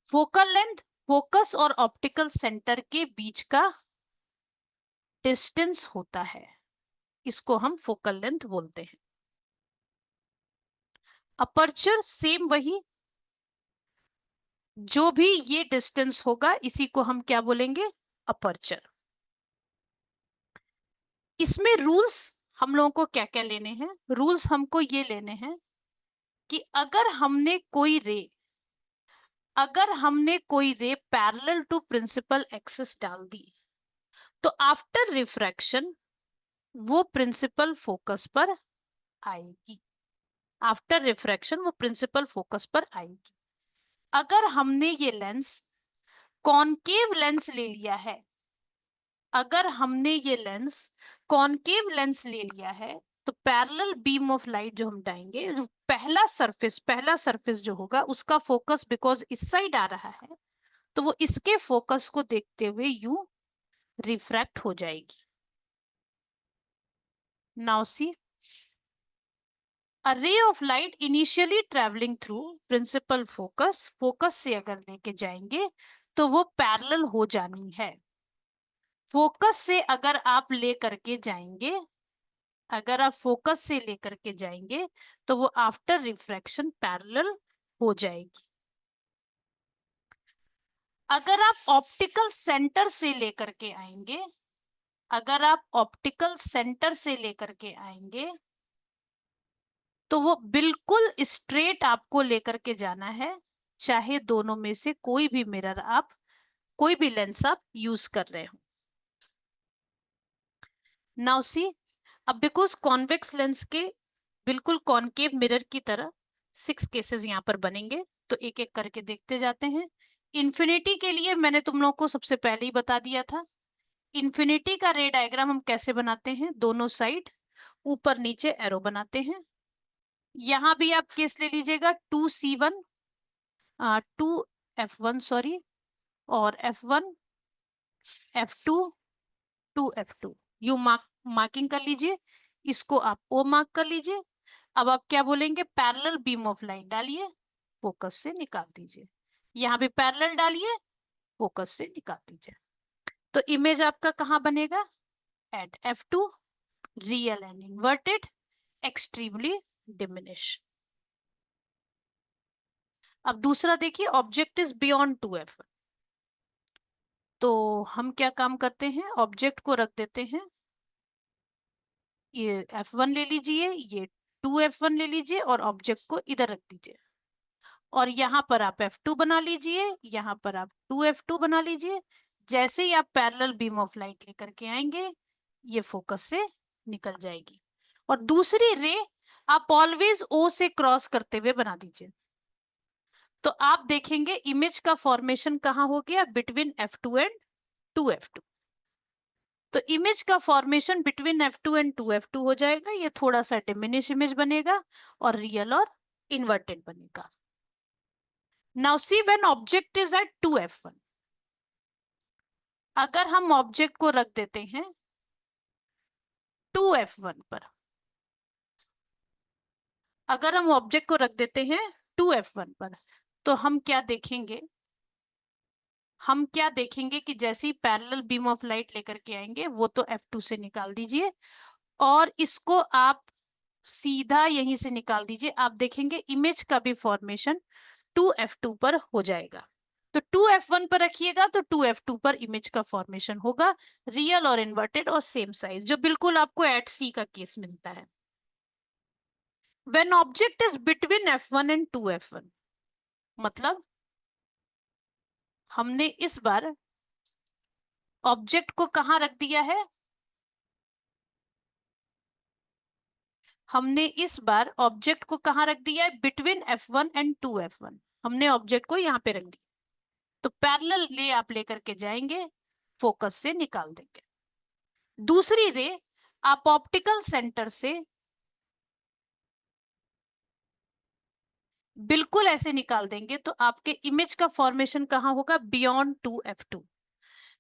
फोकल लेंथ फोकस और ऑप्टिकल सेंटर के बीच का डिस्टेंस होता है, इसको हम फोकल लेंथ बोलते हैं। अपर्चर सेम वही, जो भी ये डिस्टेंस होगा इसी को हम क्या बोलेंगे, अपर्चर। इसमें रूल्स हम लोगों को क्या क्या लेने हैं, रूल्स हमको ये लेने हैं कि अगर हमने कोई ray parallel to principal axis डाल दी तो आफ्टर रिफ्रैक्शन वो प्रिंसिपल फोकस पर आएगी, आफ्टर रिफ्रैक्शन वो प्रिंसिपल फोकस पर आएगी। अगर हमने ये लेंस कॉनकेव लेंस ले लिया है, अगर हमने ये लेंस कॉनकेव लेंस ले लिया है तो पैरेलल बीम ऑफ लाइट जो हम डालेंगे, जो पहला सरफेस जो होगा उसका फोकस बिकॉज इस साइड आ रहा है तो वो इसके फोकस को देखते हुए यूं रिफ्रैक्ट हो जाएगी। Now see, a ray of light initially traveling through principal focus, focus से अगर लेके जाएंगे तो वो पैरेलल हो जानी है। फोकस से अगर आप ले करके जाएंगे, अगर आप फोकस से लेकर के जाएंगे तो वो आफ्टर रिफ्रैक्शन पैरेलल हो जाएगी। अगर आप ऑप्टिकल सेंटर से लेकर के आएंगे, अगर आप ऑप्टिकल सेंटर से लेकर के आएंगे तो वो बिल्कुल स्ट्रेट आपको लेकर के जाना है, चाहे दोनों में से कोई भी मिरर आप, कोई भी लेंस आप यूज कर रहे हो। नाउ सी, अब बिकॉज कॉन्वेक्स लेंस के बिल्कुल कॉनकेव मिरर की तरह 6 केसेस यहाँ पर बनेंगे, तो एक एक करके देखते जाते हैं। इन्फिनिटी के लिए मैंने तुम लोगों को सबसे पहले ही बता दिया था, इन्फिनिटी का रे डायग्राम हम कैसे बनाते हैं, दोनों साइड ऊपर नीचे एरो बनाते हैं। यहाँ भी आप केस ले लीजिएगा 2C1 2F1 सॉरी, और F1 F2 2F2 you marking कर लीजिए, इसको आप O मार्क कर लीजिए। अब आप क्या बोलेंगे, पैरेलल बीम ऑफ लाइट डालिए, फोकस से निकाल दीजिए, यहाँ भी पैरेलल डालिए, फोकस से निकाल दीजिए। तो इमेज आपका कहाँ बनेगा, at F2, real and inverted, extremely diminish. अब दूसरा देखिए, ऑब्जेक्ट इज बियॉन्ड 2F1, तो हम क्या काम करते हैं, ऑब्जेक्ट को रख देते हैं, ये F1 ले लीजिए, ये 2F1 ले लीजिए और ऑब्जेक्ट को इधर रख दीजिए, और यहाँ पर आप F2 बना लीजिए, यहाँ पर आप 2F2 बना लीजिए। जैसे ही आप पैरेलल बीम ऑफ लाइट लेकर के आएंगे ये फोकस से निकल जाएगी। और दूसरी रे आप ऑलवेज O से क्रॉस करते हुए बना दीजिए, तो आप देखेंगे इमेज का फॉर्मेशन कहाँ हो गया, बिटवीन F2 एंड 2F2। तो इमेज का formation between F2 and 2F2 हो जाएगा, ये थोड़ा सा डिमिनिश इमेज बनेगा और रियल और इन्वर्टेड बनेगा। Now see, when object is at 2F1, अगर हम ऑब्जेक्ट को रख देते हैं 2F1 पर, अगर हम ऑब्जेक्ट को रख देते हैं 2F1 पर, तो हम क्या देखेंगे, हम क्या देखेंगे कि जैसे ही पैरेलल बीम ऑफ लाइट लेकर के आएंगे वो तो F2 से निकाल दीजिए और इसको आप सीधा यहीं से निकाल दीजिए, आप देखेंगे इमेज का भी फॉर्मेशन 2F2 पर हो जाएगा। तो 2F1 पर रखिएगा तो 2F2 पर इमेज का फॉर्मेशन होगा, रियल और इन्वर्टेड और सेम साइज, जो बिल्कुल आपको एट C का केस मिलता है। When object is between F1 and 2F1, मतलब हमने इस बार ऑब्जेक्ट को कहां रख दिया है, हमने इस बार ऑब्जेक्ट को कहां रख दिया है, बिटवीन F1 एंड 2F1, हमने ऑब्जेक्ट को यहाँ पे रख दिया, तो पैरेलल ले आप लेकर के जाएंगे, फोकस से निकाल देंगे। दूसरी रे आप ऑप्टिकल सेंटर से बिल्कुल ऐसे निकाल देंगे तो आपके इमेज का फॉर्मेशन कहाँ होगा, beyond 2f2।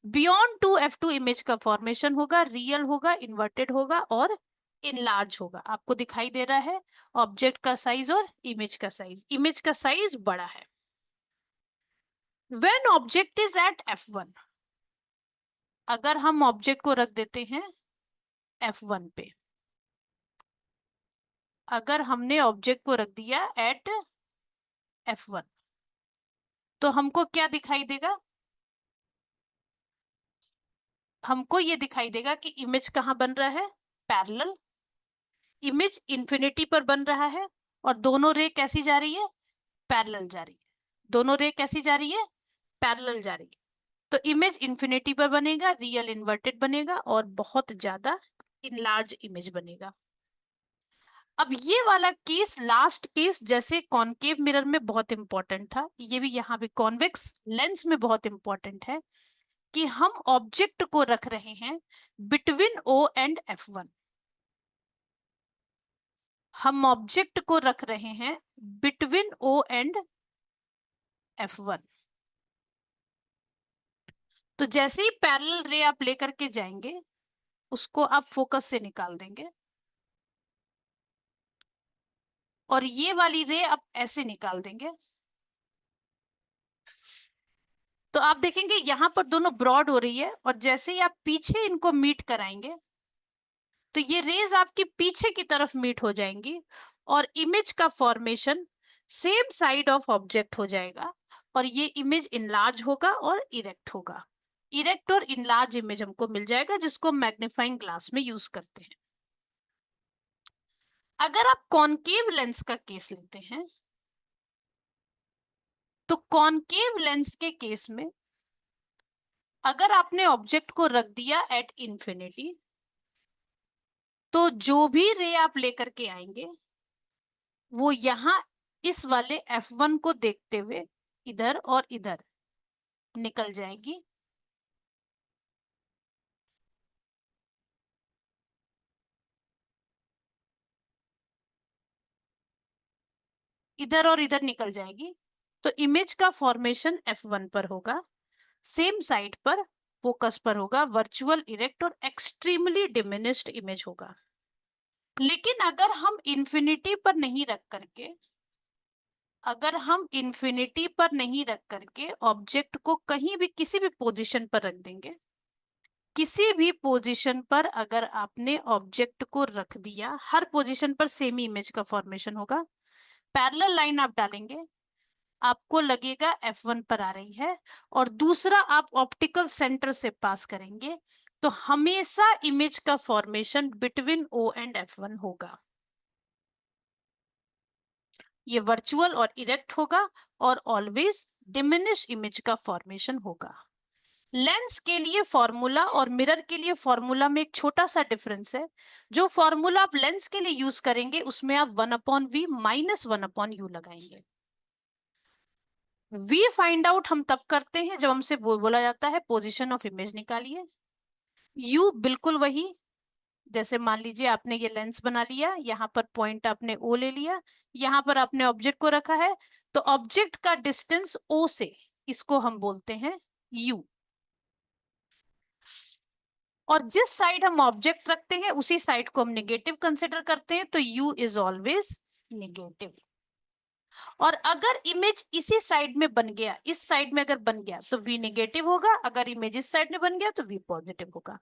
Beyond 2f2 image का फॉर्मेशन होगा, रियल होगा, इन्वर्टेड होगा और इनलार्ज होगा। आपको दिखाई दे रहा है ऑब्जेक्ट का साइज और इमेज का साइज। इमेज का साइज बड़ा है। When object is eight f1, अगर हम ऑब्जेक्ट को रख देते हैं f1 पे, अगर हमने ऑब्जेक्ट को रख दिया एट f1 तो हमको क्या दिखाई देगा, हमको ये दिखाई देगा कि इमेज कहाँ बन रहा है, पैरेलल। इमेज इंफिनिटी पर बन रहा है और दोनों रे कैसी जा रही है, पैरेलल जा रही है। दोनों रे कैसी जा रही है, पैरेलल जा रही है। तो इमेज इंफिनिटी पर बनेगा, रियल इन्वर्टेड बनेगा और बहुत ज्यादा इनलार्ज इमेज बनेगा। अब ये वाला केस, लास्ट केस, जैसे कॉनकेव मिरर में बहुत इंपॉर्टेंट था, ये भी यहाँ भी कॉन्वेक्स लेंस में बहुत इंपॉर्टेंट है कि हम ऑब्जेक्ट को रख रहे हैं बिटवीन O एंड F1। हम ऑब्जेक्ट को रख रहे हैं बिटवीन O एंड F1। तो जैसे ही पैरेलल रे आप लेकर के जाएंगे उसको आप फोकस से निकाल देंगे और ये वाली रे आप ऐसे निकाल देंगे। तो आप देखेंगे यहां पर दोनों ब्रॉड हो रही है और जैसे ही आप पीछे इनको मीट कराएंगे तो ये रेज आपकी पीछे की तरफ मीट हो जाएंगी और इमेज का formation same side of object हो जाएगा और ये इमेज इनलार्ज होगा और इरेक्ट होगा। इरेक्ट और इनलार्ज इमेज हमको मिल जाएगा जिसको मैग्नीफाइंग ग्लास में यूज करते हैं। अगर आप कॉनकेव लेंस का केस लेते हैं तो कॉनकेव लेंस के केस में अगर आपने ऑब्जेक्ट को रख दिया एट इंफिनिटी तो जो भी रे आप लेकर के आएंगे वो यहां इस वाले F1 को देखते हुए इधर और इधर निकल जाएगी। इधर और इधर निकल जाएगी तो इमेज का फॉर्मेशन F1 पर होगा, सेम साइड पर फोकस पर होगा, वर्चुअल, इरेक्ट और एक्सट्रीमली डिमिनिश्ड इमेज होगा। लेकिन अगर हम इंफिनिटी पर नहीं रख करके, अगर हम इंफिनिटी पर नहीं रख करके ऑब्जेक्ट को कहीं भी किसी भी पोजीशन पर रख देंगे, किसी भी पोजीशन पर अगर आपने ऑब्जेक्ट को रख दिया, हर पोजीशन पर सेम इमेज का फॉर्मेशन होगा। पैरेलल लाइन आप डालेंगे, आपको लगेगा F1 पर आ रही है और दूसरा आप ऑप्टिकल सेंटर से पास करेंगे तो हमेशा इमेज का formation between O and F1 होगा। ये वर्चुअल और इरेक्ट होगा और ऑलवेज डिमिनिश इमेज का फॉर्मेशन होगा। लेंस के लिए फॉर्मूला और मिरर के लिए फॉर्मूला में एक छोटा सा डिफरेंस है। जो फॉर्मूला आप लेंस के लिए यूज करेंगे उसमें आप 1/v माइनस 1/u लगाएंगे। वी फाइंड आउट हम तब करते हैं जब हमसे बोला जाता है पोजीशन ऑफ इमेज निकालिए। यू बिल्कुल वही, जैसे मान लीजिए आपने ये लेंस बना लिया, यहाँ पर पॉइंट आपने ओ ले लिया, यहाँ पर आपने ऑब्जेक्ट को रखा है तो ऑब्जेक्ट का डिस्टेंस ओ से, इसको हम बोलते हैं यू। और जिस साइड हम ऑब्जेक्ट रखते हैं उसी साइड को हम नेगेटिव कंसिडर करते हैं तो यू इज ऑलवेज नेगेटिव। और अगर इमेज इसी साइड में बन गया, इस साइड में अगर बन गया तो v नेगेटिव होगा, अगर इमेज इस साइड में बन गया तो v पॉजिटिव होगा।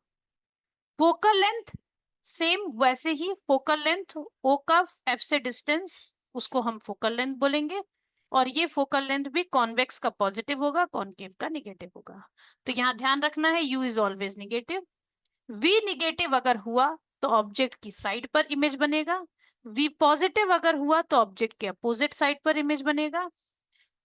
फोकल लेंथ सेम वैसे ही, फोकल लेंथ o का f से डिस्टेंस उसको हम फोकल लेंथ बोलेंगे और ये फोकल लेंथ भी कॉन्वेक्स का पॉजिटिव होगा, कॉनकेव का नेगेटिव होगा। तो यहाँ ध्यान रखना है u is always negative. v negative अगर हुआ तो ऑब्जेक्ट की साइड पर इमेज बनेगा, v पॉजिटिव अगर हुआ तो ऑब्जेक्ट के अपोजिट साइड पर इमेज बनेगा।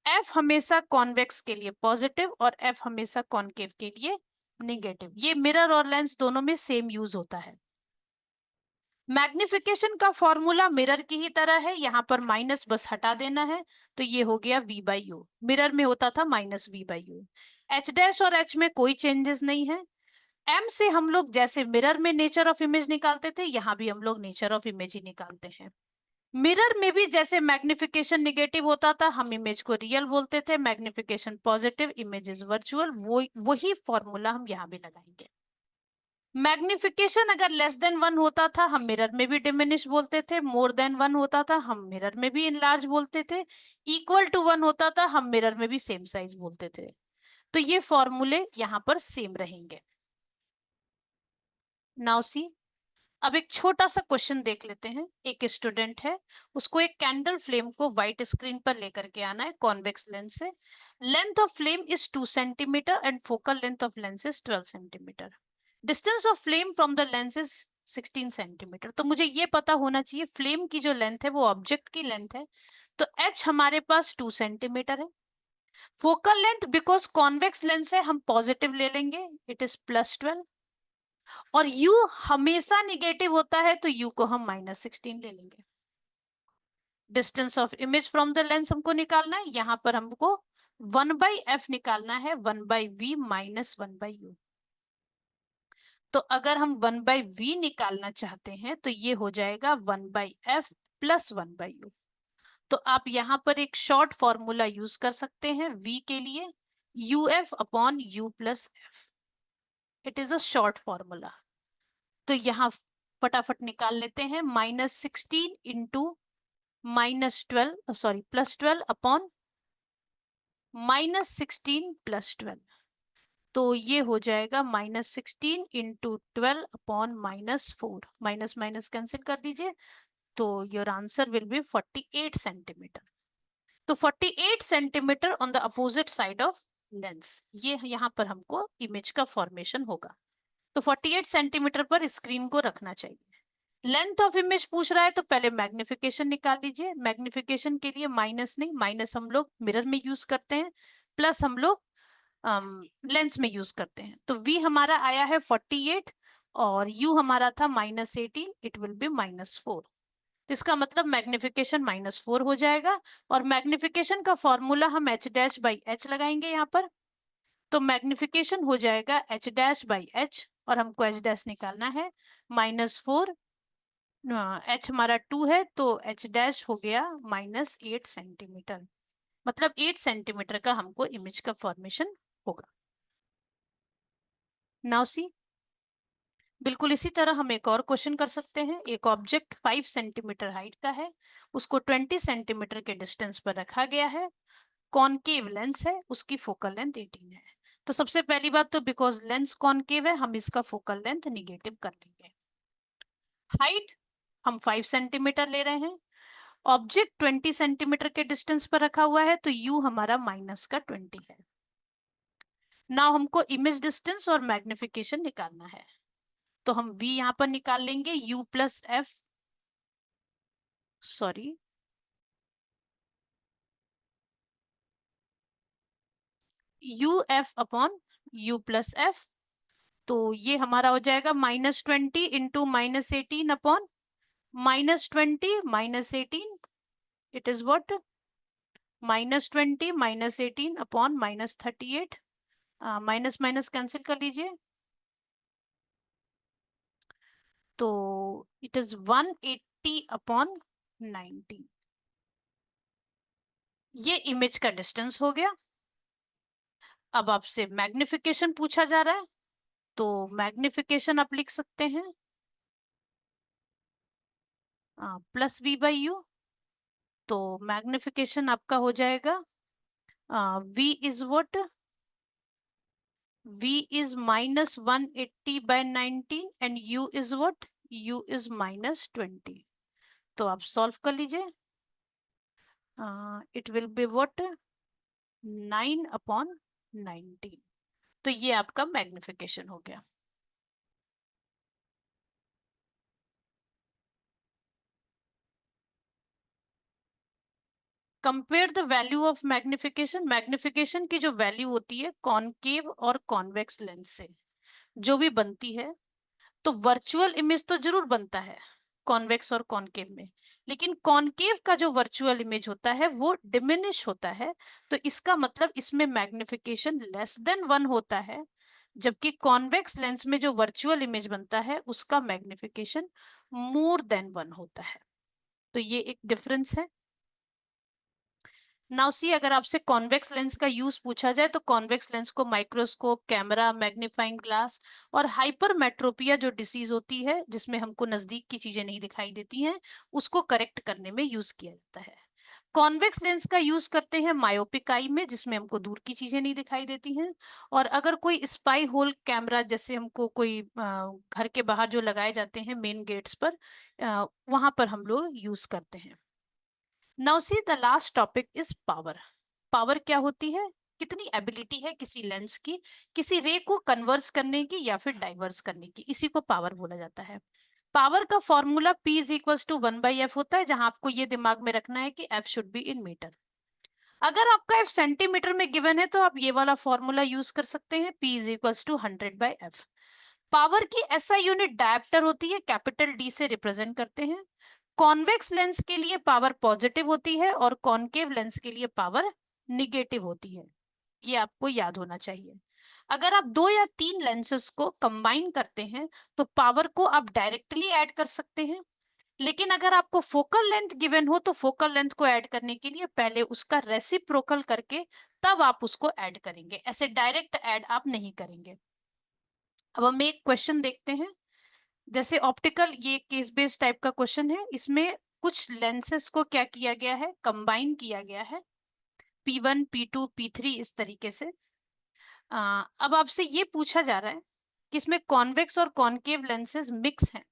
f हमेशा कॉन्वेक्स के लिए पॉजिटिव और f हमेशा कॉनकेव के लिए नेगेटिव। ये मिरर और लेंस दोनों में सेम यूज होता है। मैग्निफिकेशन का फॉर्मूला मिरर की ही तरह है, यहाँ पर माइनस बस हटा देना है तो ये हो गया v/u। मिरर में होता था -v/u। h डैश और h में कोई चेंजेस नहीं है। एम से हम लोग जैसे मिरर में नेचर ऑफ इमेज निकालते थे, यहाँ भी हम लोग नेचर ऑफ इमेज ही निकालते हैं। मिरर में भी जैसे मैग्निफिकेशन निगेटिव होता था, हम इमेज को रियल बोलते थे, magnification positive, image is virtual, वही फॉर्मूला हम यहाँ भी लगाएंगे। मैग्निफिकेशन अगर लेस देन 1 होता था, हम मिरर में भी डिमिनिश बोलते थे, मोर देन 1 होता था, हम मिरर में भी इनलार्ज बोलते थे, इक्वल टू 1 होता था, हम मिरर में भी सेम साइज बोलते थे। तो ये फॉर्मूले यहाँ पर सेम रहेंगे। नाउ सी, अब एक छोटा सा क्वेश्चन देख लेते हैं। एक स्टूडेंट है, उसको एक कैंडल फ्लेम को व्हाइट स्क्रीन पर लेकर के आना है कॉन्वेक्स लेंस से। Length of flame is 2 centimetre and focal length of lens is 12 centimetre. Distance of flame from the lens is 16 centimetre. तो मुझे ये पता होना चाहिए फ्लेम की जो लेंथ है वो ऑब्जेक्ट की लेंथ है, तो h हमारे पास 2 सेंटीमीटर है। Focal length because convex lens है हम पॉजिटिव ले लेंगे, इट इज +12, और u हमेशा निगेटिव होता है तो u को हम -16 ले लेंगे। Distance of image from the lens हमको निकालना है, यहाँ पर हमको 1/f निकालना है, 1/v माइनस 1/u। तो अगर हम 1/v निकालना चाहते हैं तो ये हो जाएगा 1/f प्लस 1/u। तो आप यहाँ पर एक शॉर्ट फॉर्मूला यूज कर सकते हैं v के लिए, uf upon u plus f। It is a short formula. तो यहाँ फटाफट निकाल लेते हैं, -16 इंटू -12 सॉरी +12 अपॉन -16 +12। तो ये हो जाएगा -16 into 12 upon -4, minus minus cancel कर दीजिए, तो your answer will be 48 centimetre. तो 48 centimetre on the opposite side of lens, ये यहाँ पर हमको इमेज का फॉर्मेशन होगा। तो 48 सेंटीमीटर पर स्क्रीन को रखना चाहिए। लेंथ ऑफ इमेज पूछ रहा है तो पहले मैग्निफिकेशन निकाल लीजिए। मैग्निफिकेशन के लिए माइनस नहीं, माइनस हम लोग मिरर में यूज करते हैं, प्लस हम लोग लेंस में यूज करते हैं। तो v हमारा आया है 48 और u हमारा था -18, इट विल बी -4। तो इसका मतलब मैग्निफिकेशन -4 हो जाएगा, और मैग्निफिकेशन का फॉर्मूला हम h' h लगाएंगे यहाँ पर। तो मैग्निफिकेशन हो जाएगा h' और हमको h' निकालना है, -4, h हमारा 2 है तो h' हो गया -8 सेंटीमीटर। मतलब 8 सेंटीमीटर का हमको इमेज का फॉर्मेशन होगा। नाउ सी, बिल्कुल इसी तरह हम एक और क्वेश्चन कर सकते हैं। एक ऑब्जेक्ट 5 सेंटीमीटर हाइट का है, उसको 20 सेंटीमीटर के डिस्टेंस पर रखा गया है, कॉनकेव लेंस है, उसकी फोकल लेंथ 18 है। तो सबसे पहली बात तो बिकॉज लेंस कॉनकेव है हम इसका फोकल लेंथ निगेटिव कर लेंगे। हाइट हम 5 सेंटीमीटर ले रहे हैं, ऑब्जेक्ट 20 सेंटीमीटर के डिस्टेंस पर रखा हुआ है, तो u हमारा -20 है। नाउ हमको इमेज डिस्टेंस और मैग्निफिकेशन निकालना है, तो हम v यहाँ पर निकाल लेंगे, u plus F, sorry uf upon u plus F. तो ये हमारा हो जाएगा -20 into -18 upon -20 -18, it is what -20 -18 upon -38, minus minus cancel कर लीजिए, तो इट इज 180 अपॉन 90। ये इमेज का डिस्टेंस हो गया। अब आपसे मैग्निफिकेशन पूछा जा रहा है, तो मैग्निफिकेशन आप लिख सकते हैं +v/u। तो मैग्निफिकेशन आपका हो जाएगा v is what, v is -180/19 and u is what, u is -20। तो आप सॉल्व कर लीजिए, इट विल बी व्हाट 9/19। तो ये आपका मैग्निफिकेशन हो गया। Compare the value of magnification. Magnification की जो वैल्यू होती है कॉनकेव और कॉन्वेक्स लेंस से जो भी बनती है, तो वर्चुअल इमेज तो जरूर बनता है कॉन्वेक्स और कॉनकेव में, लेकिन कॉनकेव का जो वर्चुअल इमेज होता है वो डिमिनिश होता है। तो इसका मतलब इसमें मैग्निफिकेशन लेस देन 1 होता है, जबकि कॉन्वेक्स लेंस में जो वर्चुअल इमेज बनता है उसका मैग्निफिकेशन मोर देन 1 होता है। तो ये एक डिफरेंस है। नाउ सी, अगर आपसे कॉन्वेक्स लेंस का यूज पूछा जाए तो कॉन्वेक्स लेंस को माइक्रोस्कोप, कैमरा, मैग्नीफाइंग ग्लास और हाइपरमेट्रोपिया जो डिसीज होती है जिसमें हमको नजदीक की चीजें नहीं दिखाई देती हैं, उसको करेक्ट करने में यूज किया जाता है। कॉन्वेक्स लेंस का यूज करते हैं मायोपिक आई में, जिसमें हमको दूर की चीजें नहीं दिखाई देती हैं। और अगर कोई स्पाई होल कैमरा, जैसे हमको कोई घर के बाहर जो लगाए जाते हैं मेन गेट्स पर, वहां पर हम लोग यूज करते हैं। Now see the last topic is power. Power क्या होती है? कितनी एबिलिटी है किसी लेंस की किसी रे को कन्वर्स करने की या फिर डाइवर्स करने की, इसी को पावर बोला जाता है। पावर का formula P is equal to 1/f होता है, जहां आपको ये दिमाग में रखना है कि F should be in metre. अगर आपका F सेंटीमीटर में गिवन है तो आप ये वाला फॉर्मूला यूज कर सकते हैं, P is equal to 100/f। पावर की SI यूनिट डायप्टर होती है, कैपिटल D से रिप्रेजेंट करते हैं। कॉन्वेक्स लेंस के लिए पावर पॉजिटिव होती है और कॉनकेव लेंस के लिए पावर निगेटिव होती है। ये आपको याद होना चाहिए। अगर आप 2 या 3 लेंसेस को कंबाइन करते हैं तो पावर को आप डायरेक्टली ऐड कर सकते हैं। लेकिन अगर आपको फोकल लेंथ गिवन हो तो फोकल लेंथ को ऐड करने के लिए पहले उसका रेसिप्रोकल करके तब आप उसको ऐड करेंगे, ऐसे डायरेक्ट ऐड आप नहीं करेंगे। अब हम एक क्वेश्चन देखते हैं। जैसे ऑप्टिकल, ये केस बेस्ड टाइप का क्वेश्चन है। इसमें कुछ लेंसेस को क्या किया गया है, कंबाइन किया गया है, P1, P2, P3 इस तरीके से। अब आपसे ये पूछा जा रहा है कि इसमें कॉन्वेक्स और कॉनकेव लेंसेज मिक्स हैं।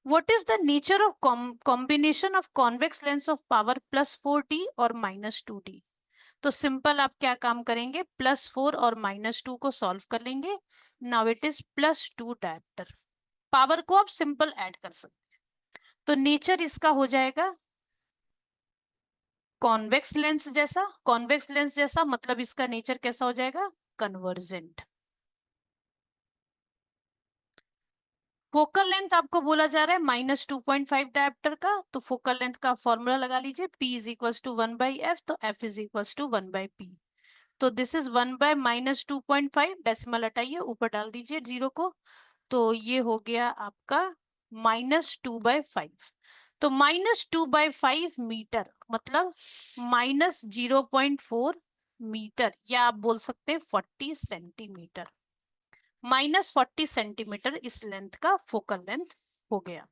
What is the nature of combination of convex lens of power +4D और -2D? तो सिंपल आप क्या काम करेंगे, +4 और -2 को सॉल्व कर लेंगे। Now it is +2 dioptre. Power को आप सिंपल ऐड कर सकते हैं। तो नेचर इसका हो जाएगा कॉन्वेक्स लेंस जैसा। कॉन्वेक्स लेंस जैसा मतलब इसका नेचर कैसा हो जाएगा, कन्वर्जेंट। फोकल लेंथ आपको बोला जा रहा है -2.5 डायप्टर का, तो फोकल लेंथ का फॉर्मूला लगा लीजिए, P is equal to 1/f, तो F is equal to 1/p। तो दिस इज 1/-2.5, डेसिमल हटाइए, ऊपर डाल दीजिए जीरो को, तो ये हो गया आपका -2/5। तो -2/5 मीटर मतलब -0.4 मीटर, या आप बोल सकते हैं 40 सेंटीमीटर। -40 सेंटीमीटर इस लेंथ का फोकल लेंथ हो गया।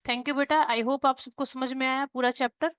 थैंक यू बेटा, आई होप आप सबको समझ में आया पूरा चैप्टर।